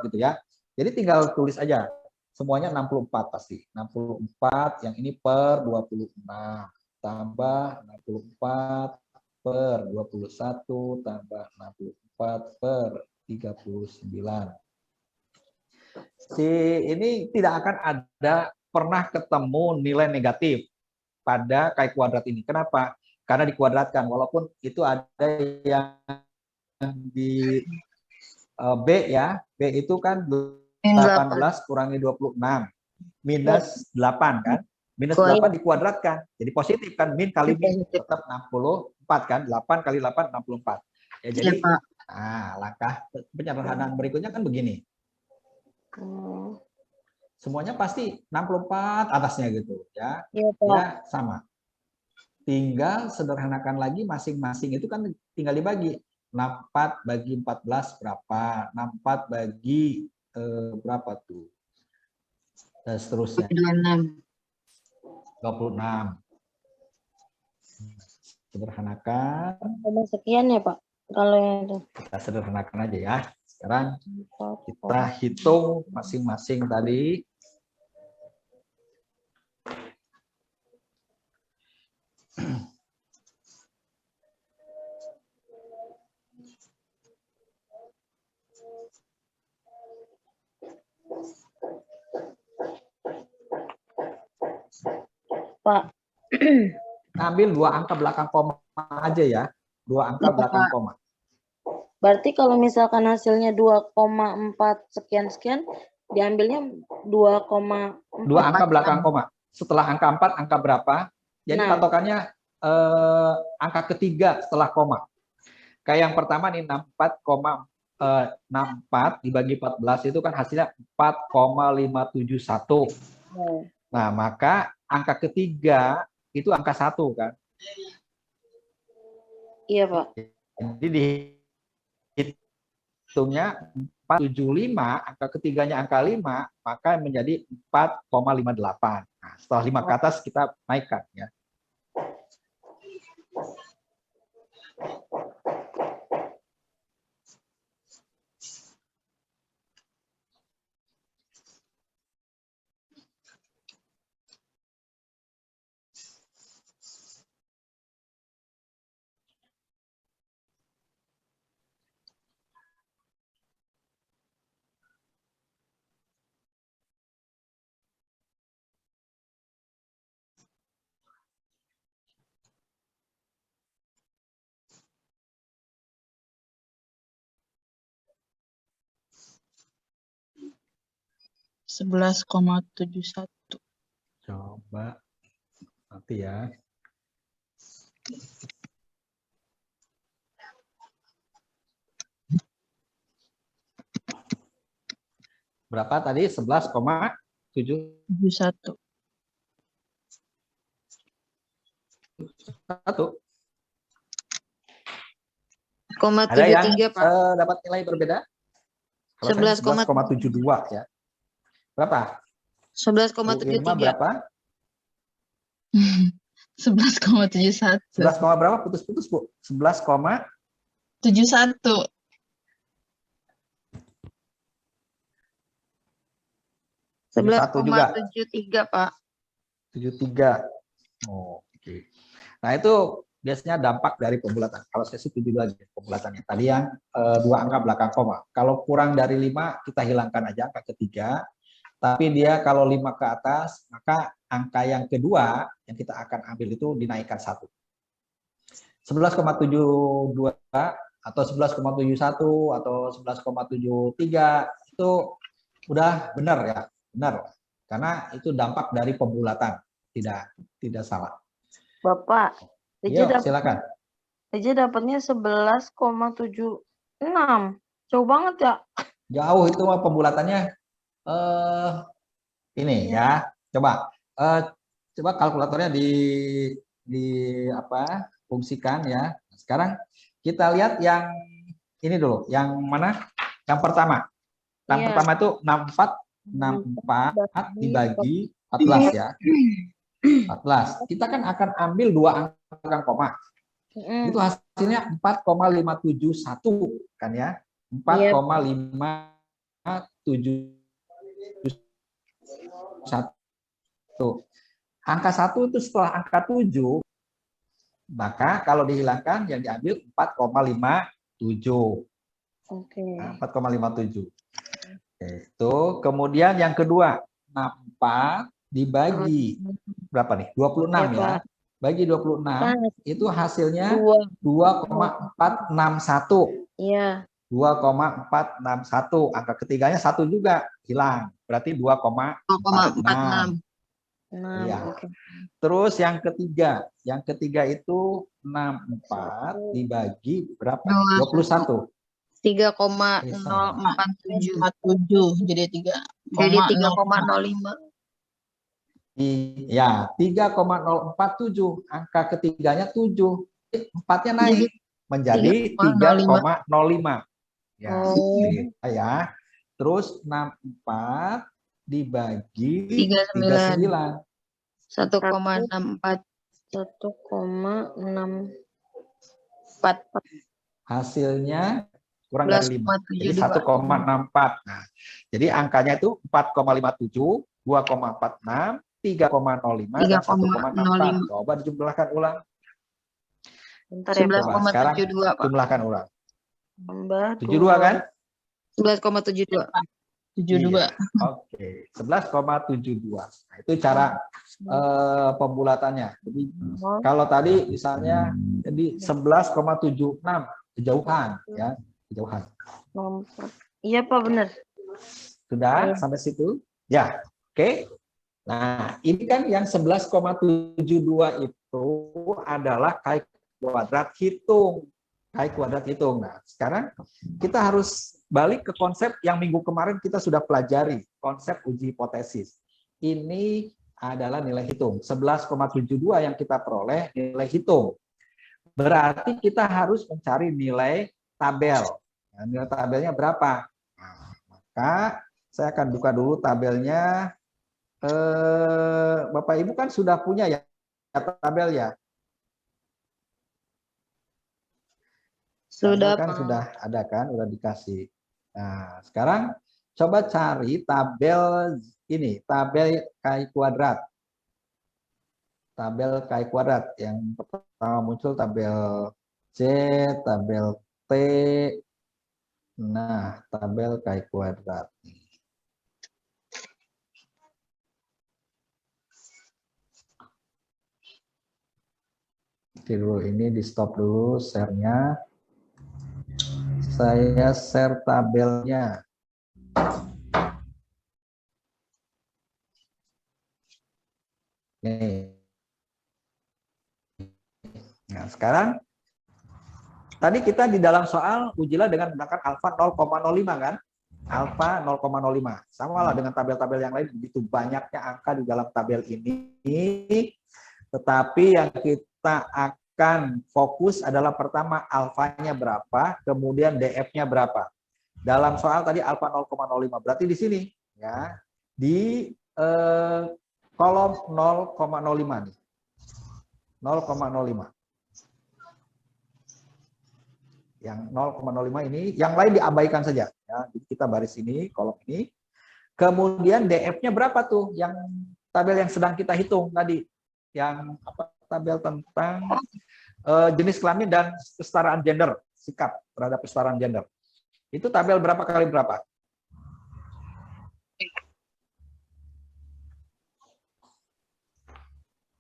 gitu ya. Jadi tinggal tulis aja. Semuanya 64 pasti. 64 yang ini per 26 tambah 64 per 21 tambah 64 per 39. Ini tidak akan ada pernah ketemu nilai negatif pada Chi kuadrat ini. Kenapa? Karena dikuadratkan. Walaupun itu ada yang di B ya. B itu kan 18 kurangi 26. Minus 8 kan. Minus 8 dikuadratkan. Jadi positif kan. Min kali min tetap 64 kan. 8 kali 8, 64. Ya, jadi langkah penyederhanaan berikutnya kan begini. Semuanya pasti 64 atasnya gitu ya. Ya sama. Tinggal sederhanakan lagi masing-masing itu kan tinggal dibagi. 64 bagi 14 berapa? 64 bagi berapa tuh? Dan seterusnya. 26. Sederhanakan. Sekian ya Pak. Kalau yang itu. Kita sederhanakan aja ya. Sekarang kita hitung masing-masing tadi. Pak. Ambil 2 angka belakang koma aja ya. Dua angka belakang koma. Berarti kalau misalkan hasilnya 2,4 sekian-sekian, diambilnya 2,4. Dua angka belakang koma. Setelah angka 4, angka berapa? Jadi 6. patokannya angka ketiga setelah koma. Kayak yang pertama nih 64 dibagi 14 itu kan hasilnya 4,571. Nah, maka angka ketiga itu angka 1 kan. Iya, Pak. Jadi dihitungnya 475, angka ketiganya angka 5, maka menjadi 4,58. Nah, setelah 5 ke atas kita naikkan ya. Sebelas koma tujuh satu. Coba nanti ya. Berapa tadi? 11,71. 11,73 Ada yang Pak. dapat nilai berbeda? 11,72 ya. Berapa? 11,73. Irma berapa? 11,71. 11, berapa? Putus-putus, Bu. 71. 11,73 Pak. 73. Oh, oke. Nah, itu biasanya dampak dari pembulatan. Kalau saya sih 7 aja pembulatannya. Tadi yang dua angka belakang koma. Kalau kurang dari 5, kita hilangkan aja angka ketiga. Tapi dia kalau 5 ke atas, maka angka yang kedua yang kita akan ambil itu dinaikkan 1. 11,72 atau 11,71 atau 11,73 itu udah benar ya. Benar, karena itu dampak dari pembulatan, tidak salah. Bapak, Yo, silakan. Reja dapatnya 11,76. Jauh banget ya? Jauh itu mah pembulatannya. Ini ya, coba kalkulatornya di apa? Fungsikan ya. Sekarang kita lihat yang ini dulu, yang mana? Yang pertama. Yang pertama itu 64 dibagi 14 ya. 14. Kita kan akan ambil dua angka koma. Itu hasilnya 4,571 kan ya. 4,571. Angka 1 itu setelah angka 7, maka kalau dihilangkan yang diambil 4,57. Oke. Nah, 4,57. Itu kemudian yang kedua 64 dibagi berapa nih? 26 ya. Bagi 26 itu hasilnya 2,461. Iya. 2,461. Angka ketiganya 1 juga hilang. Berarti 2,46. Iya. Okay. Terus yang ketiga itu 64 dibagi berapa? 21. 3,047 jadi 3,05. Ya, 3,047. Angka ketiganya 7. Empatnya naik menjadi 3,05. Ya, ya. Terus 64 dibagi 39. 1,64. 1,64. Hasilnya kurang dari 5. Jadi 1,64. Nah, jadi angkanya itu 4,57, 2,46, 3,05 dan 1,64. Coba dijumlahkan ulang. Bentar ya, Pak. Sekarang jumlahkan ulang. 72 72 kan? 11,72. 72. Oke, 11,72. Nah, itu cara pembulatannya. Jadi kalau tadi misalnya jadi 11,76 kejauhan ya, kejauhan. Iya Pak, benar. Sudah sampai situ? Ya. Oke. Nah, ini kan yang 11,72 itu adalah Chi kuadrat hitung. Chi kuadrat hitung. Nah, sekarang kita harus balik ke konsep yang minggu kemarin kita sudah pelajari, konsep uji hipotesis. Ini adalah nilai hitung. 11,72 yang kita peroleh nilai hitung. Berarti kita harus mencari nilai tabel. Nah, nilai tabelnya berapa? Nah, maka saya akan buka dulu tabelnya. Bapak Ibu kan sudah punya ya tabel ya? Sudah, kan Pak. sudah ada kan, udah dikasih. Nah, sekarang coba cari tabel ini, tabel Chi kuadrat. Tabel Chi kuadrat yang pertama muncul tabel C, tabel T. Nah, tabel Chi kuadrat. Dulu ini di stop dulu share-nya. Saya share tabelnya. Nih. Nah, sekarang tadi kita di dalam soal ujilah dengan menggunakan alfa 0,05 kan? Alfa 0,05. Sama lah dengan tabel-tabel yang lain, begitu banyaknya angka di dalam tabel ini. Tetapi yang kita akan fokus adalah pertama alfanya berapa, kemudian DF-nya berapa. Dalam soal tadi alfa 0,05. Berarti di sini ya, di kolom 0,05 nih. 0,05. Yang 0,05 ini, yang lain diabaikan saja ya. Jadi kita baris ini, kolom ini. Kemudian DF-nya berapa tuh? Yang tabel yang sedang kita hitung tadi. Yang apa, tabel tentang jenis kelamin dan kesetaraan gender, sikap terhadap kesetaraan gender. Itu tabel berapa kali berapa?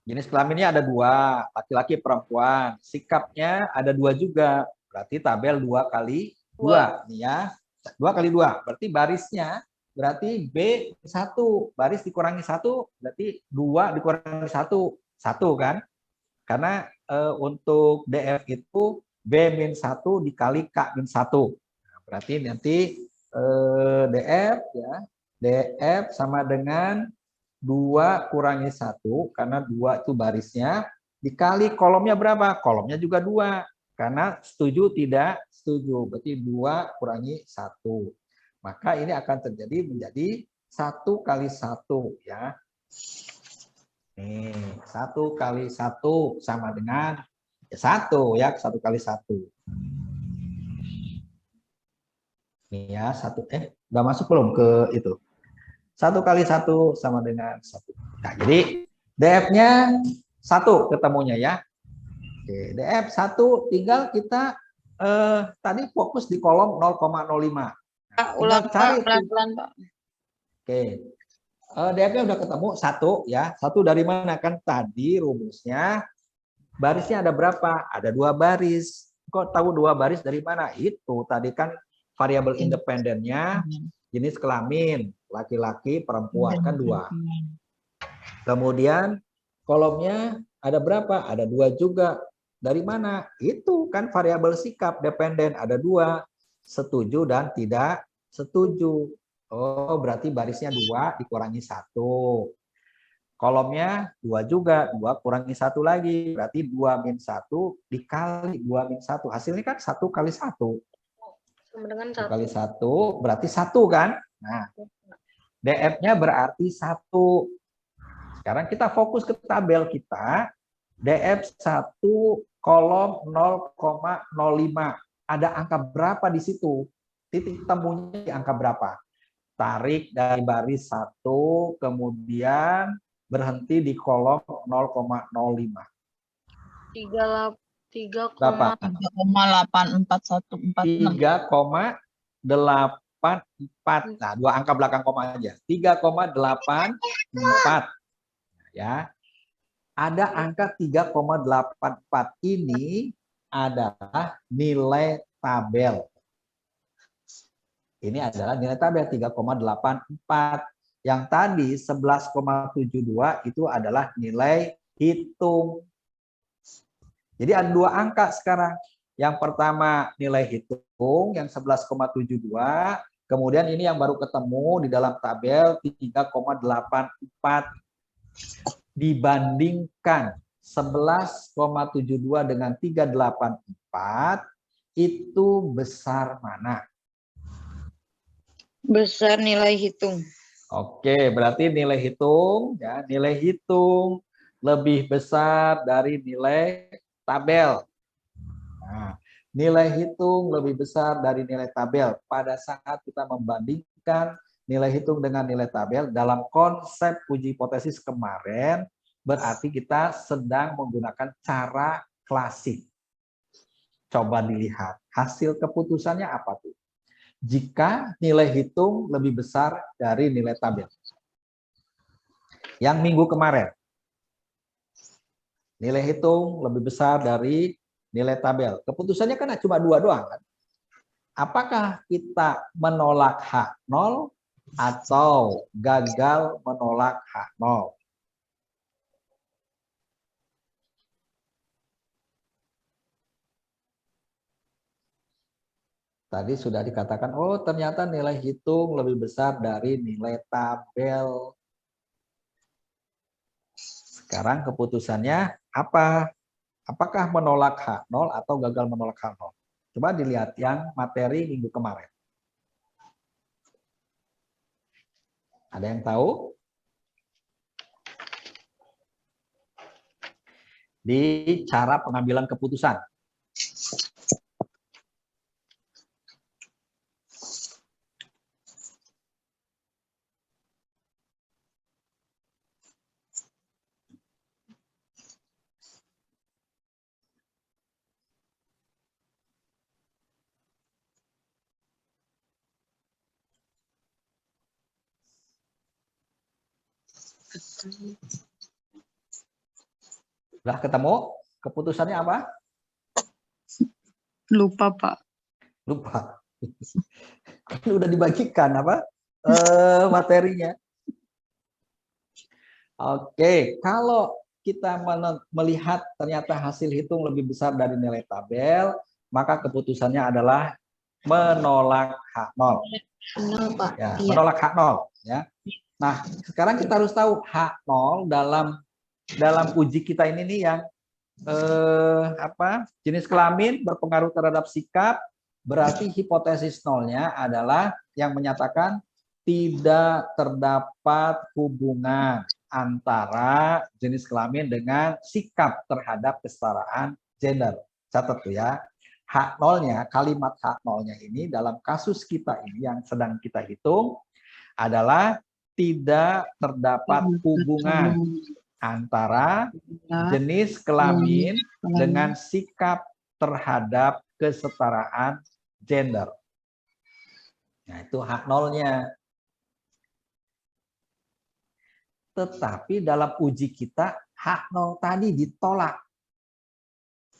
Jenis kelaminnya ada 2, laki-laki perempuan. Sikapnya ada 2 juga. Berarti tabel 2 kali 2 nih ya. 2 kali 2. Berarti barisnya berarti B1. Baris dikurangi 1 berarti 2 dikurangi 1. 1 kan? Karena untuk DF itu B-1 dikali K-1. Nah, berarti nanti DF ya. DF sama dengan 2 kurangi 1, karena 2 itu barisnya, dikali kolomnya berapa? Kolomnya juga 2, karena setuju tidak setuju. Berarti 2 kurangi 1. Maka ini akan terjadi menjadi 1 kali 1 ya. Nih, 1 kali 1 sama dengan 1 ya, 1 kali 1. Nih ya, 1 udah masuk belum ke itu? 1 kali 1 sama dengan 1. Nah, jadi DF-nya 1 ketemunya ya. Oke, DF 1 tinggal kita tadi fokus di kolom 0,05. Pak, ulang cari Pak, pelan-pelan Pak. Oke. DF-nya udah ketemu 1 ya. 1 dari mana? Kan tadi rumusnya barisnya ada berapa? Ada 2 baris. Kok tahu 2 baris dari mana? Itu tadi kan variabel independennya jenis kelamin, laki-laki, perempuan, kan 2. Kemudian kolomnya ada berapa? Ada 2 juga. Dari mana? Itu kan variabel sikap dependen, ada 2. Setuju dan tidak setuju. Oh, berarti barisnya 2 dikurangi 1. Kolomnya 2 juga, 2 kurangi 1 lagi. Berarti 2 min 1 dikali 2 min 1. Hasilnya kan 1 kali 1. Sama dengan 1 1. kali 1 berarti 1 kan? Nah, DF-nya berarti 1. Sekarang kita fokus ke tabel kita. DF1 kolom 0,05. Ada angka berapa di situ? Titik temunya di angka berapa? Tarik dari baris 1, kemudian berhenti di kolom 0,05. 3,84146. 3,8416. 3,84146. 3,84. Nah, dua angka belakang koma aja. 3,84. Ya. Ada angka 3,84 ini adalah nilai tabel. Ini adalah nilai tabel 3,84. Yang tadi 11,72 itu adalah nilai hitung. Jadi ada dua angka sekarang. Yang pertama nilai hitung yang 11,72. Kemudian ini yang baru ketemu di dalam tabel 3,84. Dibandingkan 11,72 dengan 3,84 itu besar mana? Besar nilai hitung. Oke, berarti nilai hitung ya, nilai hitung lebih besar dari nilai tabel. Nah, nilai hitung lebih besar dari nilai tabel pada saat kita membandingkan nilai hitung dengan nilai tabel dalam konsep uji hipotesis kemarin, berarti kita sedang menggunakan cara klasik. Coba dilihat hasil keputusannya apa tuh? Jika nilai hitung lebih besar dari nilai tabel. Yang minggu kemarin. Nilai hitung lebih besar dari nilai tabel. Keputusannya kan cuma dua doang kan? Apakah kita menolak H0 atau gagal menolak H0? Tadi sudah dikatakan, oh ternyata nilai hitung lebih besar dari nilai tabel. Sekarang keputusannya apa? Apakah menolak H0 atau gagal menolak H0? Coba dilihat yang materi minggu kemarin. Ada yang tahu? Di cara pengambilan keputusan. Sudah ketemu? Keputusannya apa? Lupa, Pak. Lupa. Kan udah dibagikan apa? Materinya. Oke, kalau kita melihat ternyata hasil hitung lebih besar dari nilai tabel, maka keputusannya adalah menolak H0. Ya, menolak H0 ya. Nah, sekarang kita harus tahu H0 dalam uji kita ini nih yang jenis kelamin berpengaruh terhadap sikap, berarti hipotesis nolnya adalah yang menyatakan tidak terdapat hubungan antara jenis kelamin dengan sikap terhadap kesetaraan gender. Catat tuh ya. H0-nya, kalimat H0-nya ini dalam kasus kita ini yang sedang kita hitung adalah tidak terdapat hubungan antara jenis kelamin dengan sikap terhadap kesetaraan gender. Nah, itu H0-nya. Tetapi dalam uji kita H0 tadi ditolak.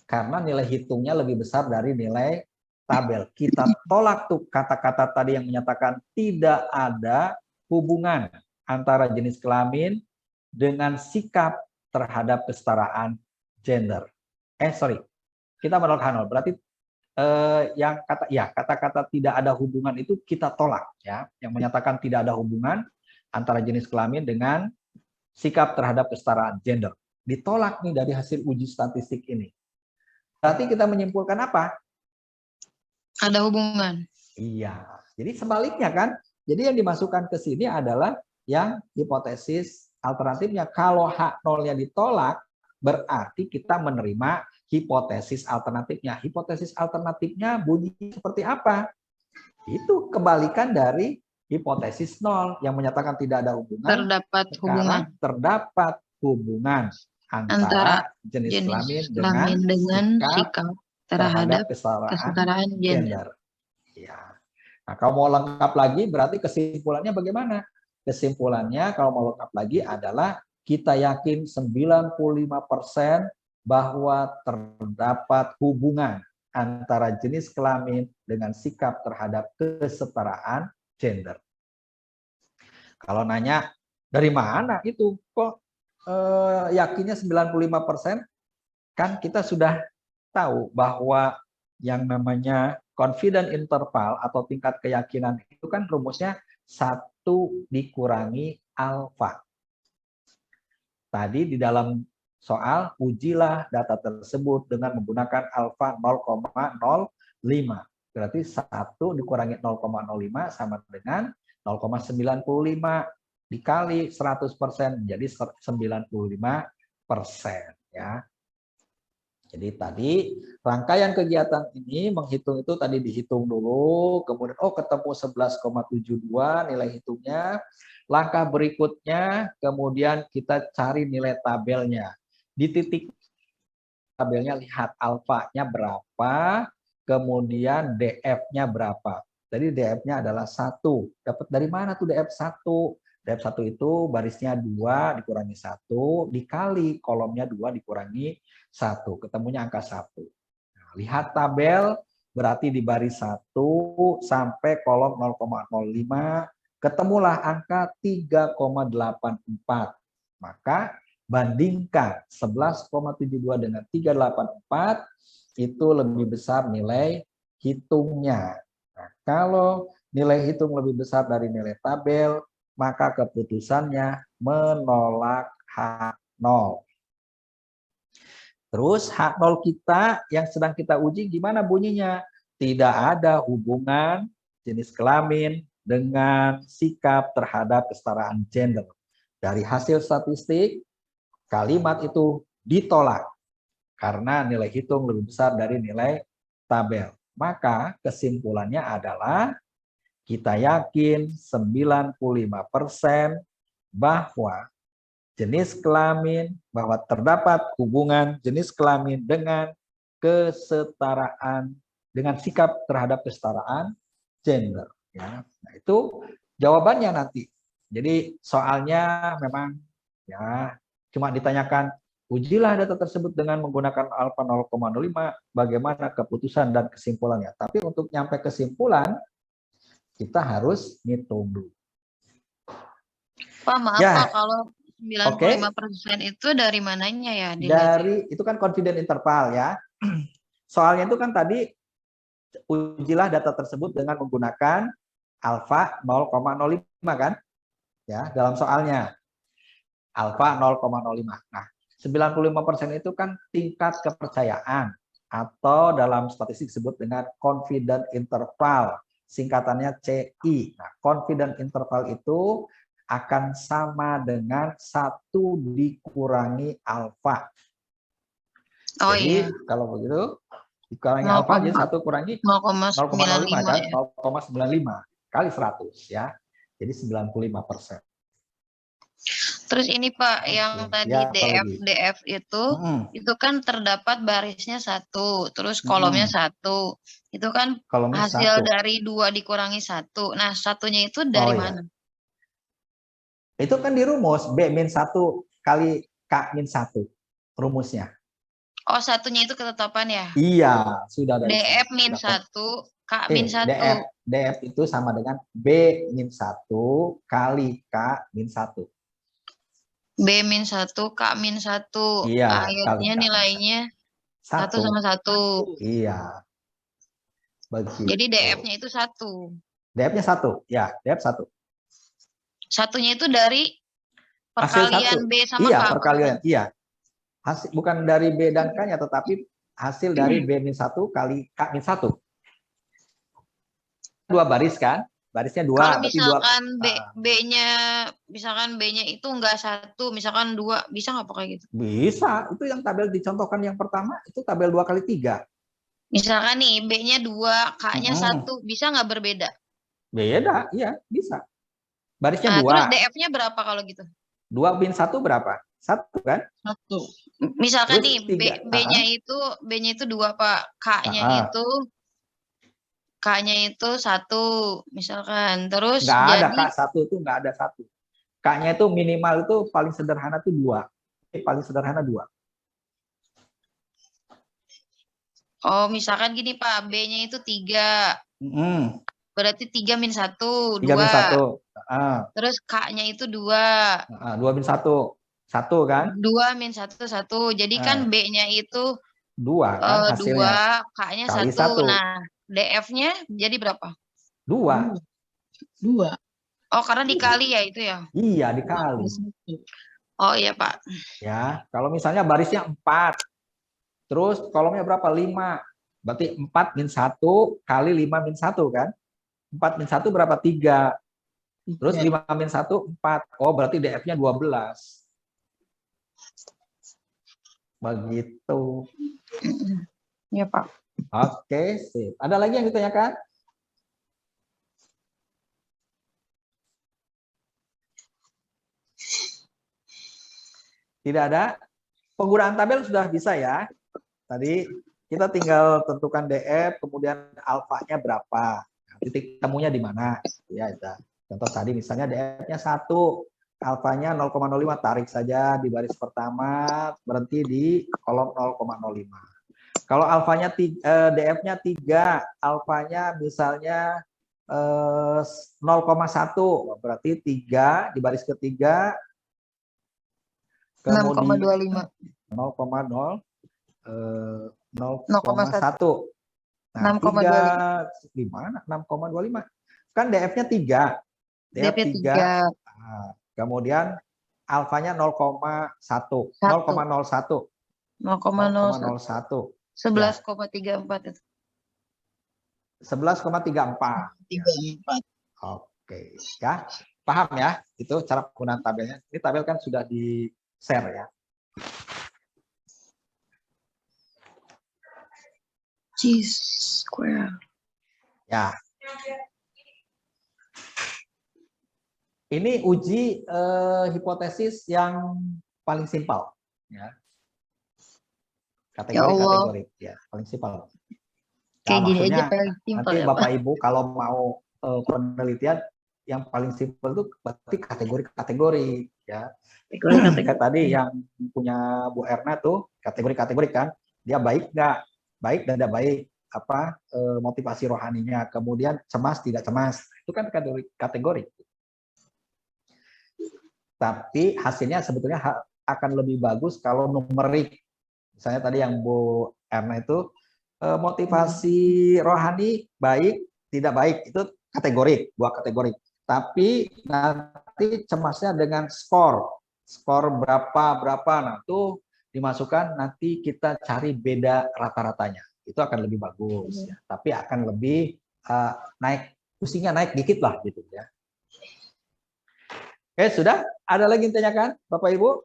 Karena nilai hitungnya lebih besar dari nilai tabel. Kita tolak tuh kata-kata tadi yang menyatakan tidak ada hubungan antara jenis kelamin dengan sikap terhadap kesetaraan gender. Kita menolak H0. Berarti yang kata-kata tidak ada hubungan itu kita tolak ya, yang menyatakan tidak ada hubungan antara jenis kelamin dengan sikap terhadap kesetaraan gender. Ditolak nih dari hasil uji statistik ini. Berarti kita menyimpulkan apa? Ada hubungan. Iya. Jadi sebaliknya kan. Jadi yang dimasukkan ke sini adalah yang hipotesis alternatifnya. Kalau H0-nya ditolak, berarti kita menerima hipotesis alternatifnya. Hipotesis alternatifnya bunyi seperti apa? Itu kebalikan dari hipotesis 0 yang menyatakan tidak ada hubungan. Terdapat hubungan. Terdapat hubungan antara jenis kelamin dengan sikap terhadap kesetaraan gender. Ya. Nah, kalau mau lengkap lagi berarti kesimpulannya bagaimana? Kesimpulannya kalau mau lengkap lagi adalah kita yakin 95% bahwa terdapat hubungan antara jenis kelamin dengan sikap terhadap kesetaraan gender. Kalau nanya dari mana itu kok yakinnya 95%? Kan kita sudah tahu bahwa yang namanya confident interval atau tingkat keyakinan itu kan rumusnya 1 dikurangi alfa. Tadi di dalam soal, ujilah data tersebut dengan menggunakan alfa 0,05. Berarti 1 dikurangi 0,05 sama dengan 0,95 dikali 100% menjadi 95%. Ya. Jadi tadi rangkaian kegiatan ini menghitung itu tadi dihitung dulu, kemudian ketemu 11,72 nilai hitungnya. Langkah berikutnya kemudian kita cari nilai tabelnya. Di titik tabelnya lihat alfanya berapa, kemudian DF-nya berapa. Tadi DF-nya adalah 1. Dapat dari mana tuh DF1? DF1 itu barisnya 2 dikurangi 1 dikali kolomnya 2 dikurangi 1. Ketemunya angka 1. Nah, lihat tabel berarti di baris 1 sampai kolom 0,05 ketemulah angka 3,84. Maka bandingkan 11,72 dengan 384 itu lebih besar nilai hitungnya. Nah, kalau nilai hitung lebih besar dari nilai tabel, maka keputusannya menolak H0. Terus H0 kita yang sedang kita uji gimana bunyinya? Tidak ada hubungan jenis kelamin dengan sikap terhadap kesetaraan gender. Dari hasil statistik, kalimat itu ditolak karena nilai hitung lebih besar dari nilai tabel. Maka kesimpulannya adalah kita yakin 95% bahwa jenis kelamin, bahwa terdapat hubungan jenis kelamin dengan kesetaraan, dengan sikap terhadap kesetaraan gender. Ya, nah itu jawabannya nanti. Jadi soalnya memang ya cuma ditanyakan ujilah data tersebut dengan menggunakan alfa 0,05, bagaimana keputusan dan kesimpulannya. Tapi untuk nyampe kesimpulan kita harus ngitung dulu. Pak, maaf Ya. Pak, kalau 95% itu dari mananya ya? Dari itu kan confident interval ya. Soalnya itu kan tadi ujilah data tersebut dengan menggunakan alfa 0,05 kan? Ya, dalam soalnya. Alfa 0,05. Nah, 95% itu kan tingkat kepercayaan atau dalam statistik disebut dengan confident interval. Singkatannya CI. Nah, confident interval itu akan sama dengan 1 dikurangi alfa. Oh jadi, iya. kalau begitu, dikurangi alfa, jadi 1 kurangi 0,05 kan? 0,95 kali 100 ya. Jadi 95%. Terus ini Pak, yang tadi Ya, DF itu kan terdapat barisnya 1, terus kolomnya 1. Itu kan kolomnya hasil 1. dari 2 dikurangi 1. Nah, satunya itu dari mana? Itu kan di rumus B-1 kali K-1 rumusnya. Oh, satunya itu ketetapan ya? Iya, sudah dari DF-1, K-1. DF itu sama dengan B-1 kali K-1. B-1, K-1. Iya, akhirnya nilainya 1 sama 1. Iya. Begitu. Jadi DF-nya itu 1. DF-nya 1. Ya, DF 1. Satunya itu dari perkalian B sama K. Iya, perkalian. Iya. Hasil, bukan dari B dan K-nya, tetapi hasil dari B-1 kali K-1. 2 baris kan? Barisnya 2. Kalau misalkan B-nya itu enggak 1, misalkan 2, bisa nggak pakai gitu? Bisa. Itu yang tabel dicontohkan yang pertama, itu tabel 2 kali 3. Misalkan nih, B-nya 2, K-nya 1, bisa nggak berbeda? Beda, iya, bisa. Barisnya 2. Terus DF-nya berapa kalau gitu? 2-1 berapa? 1 kan? 1. Misalkan terus nih, B-nya itu 2, Pak. K-nya K-nya itu 1 misalkan. Terus Nggak ada, jadi Kak. 1 itu nggak ada 1. K-nya itu minimal itu paling sederhana itu 2. Paling sederhana 2. oh misalkan gini Pak, B-nya itu 3. Berarti 3 min 1, 3 min 1. 2. Terus K-nya itu 2. 2 min 1. 1 kan? 2 min 1, 1. Jadi kan B-nya itu 2 kan 2, hasilnya. K-nya Kali 1. 1. Nah, DF-nya jadi berapa? 2. 2. Oh, karena dikali ya itu ya? Iya, dikali. Oh iya Pak. Ya, kalau misalnya barisnya 4. Terus kolomnya berapa? 5. Berarti 4 min 1 kali 5 min 1 kan? 4 min 1 berapa? 3. Terus 5 min 1, 4. Oh, berarti DF-nya 12. Begitu. Iya Pak. Oke, sip. Ada lagi yang ditanyakan? Tidak ada? Penggunaan tabel sudah bisa ya. Tadi kita tinggal tentukan DF, kemudian alfanya berapa. Nah, titik temunya di mana? Ya, itu. Contoh tadi misalnya DF-nya 1, alfanya 0,05, tarik saja di baris pertama, berhenti di kolom 0,05. Kalau alfanya DF-nya 3, alfanya misalnya 0,1, berarti 3 di baris ketiga, kemudian 6,25. 0,1. Nah, 6,25. di mana? 6,25. Kan DF-nya 3. DF-nya 3. Nah, kemudian alfanya 0,1. 0,01. 0,01. 11,34 itu. 11,34. 34. Oke, ya. Paham ya? Itu cara penggunaan tabelnya. Ini tabel kan sudah di-share ya. G-square. Ya. Ini uji hipotesis yang paling simpel, ya. Kategori-kategori, ya, paling simpel. Kayak Nah, gini aja maksudnya paling simpel nanti ya, Bapak Pak. Ibu kalau mau penelitian yang paling simpel itu berarti kategori-kategori, ya. Kayak tadi yang punya Bu Erna tuh kategori-kategori kan, dia baik nggak, baik dan tidak baik, apa motivasi rohaninya, kemudian cemas tidak cemas, itu kan kategori. Tapi hasilnya sebetulnya akan lebih bagus kalau numerik. Misalnya tadi yang Bu Erna itu motivasi rohani baik, tidak baik, itu kategori, 2 kategori. Tapi nanti cemasnya dengan skor berapa, nah itu dimasukkan, nanti kita cari beda rata-ratanya, itu akan lebih bagus ya. Tapi akan lebih naik, pusingnya naik dikit lah gitu ya. Oke, sudah? Ada lagi yang ditanyakan Bapak Ibu?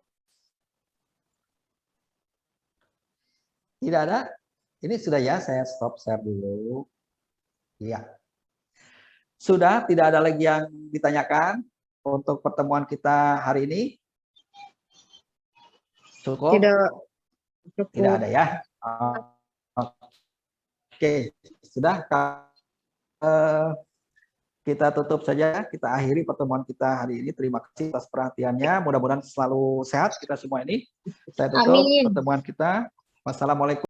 Tidak ada? Ini sudah ya, saya stop share dulu. Iya. Sudah, tidak ada lagi yang ditanyakan untuk pertemuan kita hari ini? Cukup? Tidak ada ya? Oke, sudah. Kita tutup saja, kita akhiri pertemuan kita hari ini. Terima kasih atas perhatiannya. Mudah-mudahan selalu sehat kita semua ini. Saya tutup pertemuan kita. Wassalamualaikum.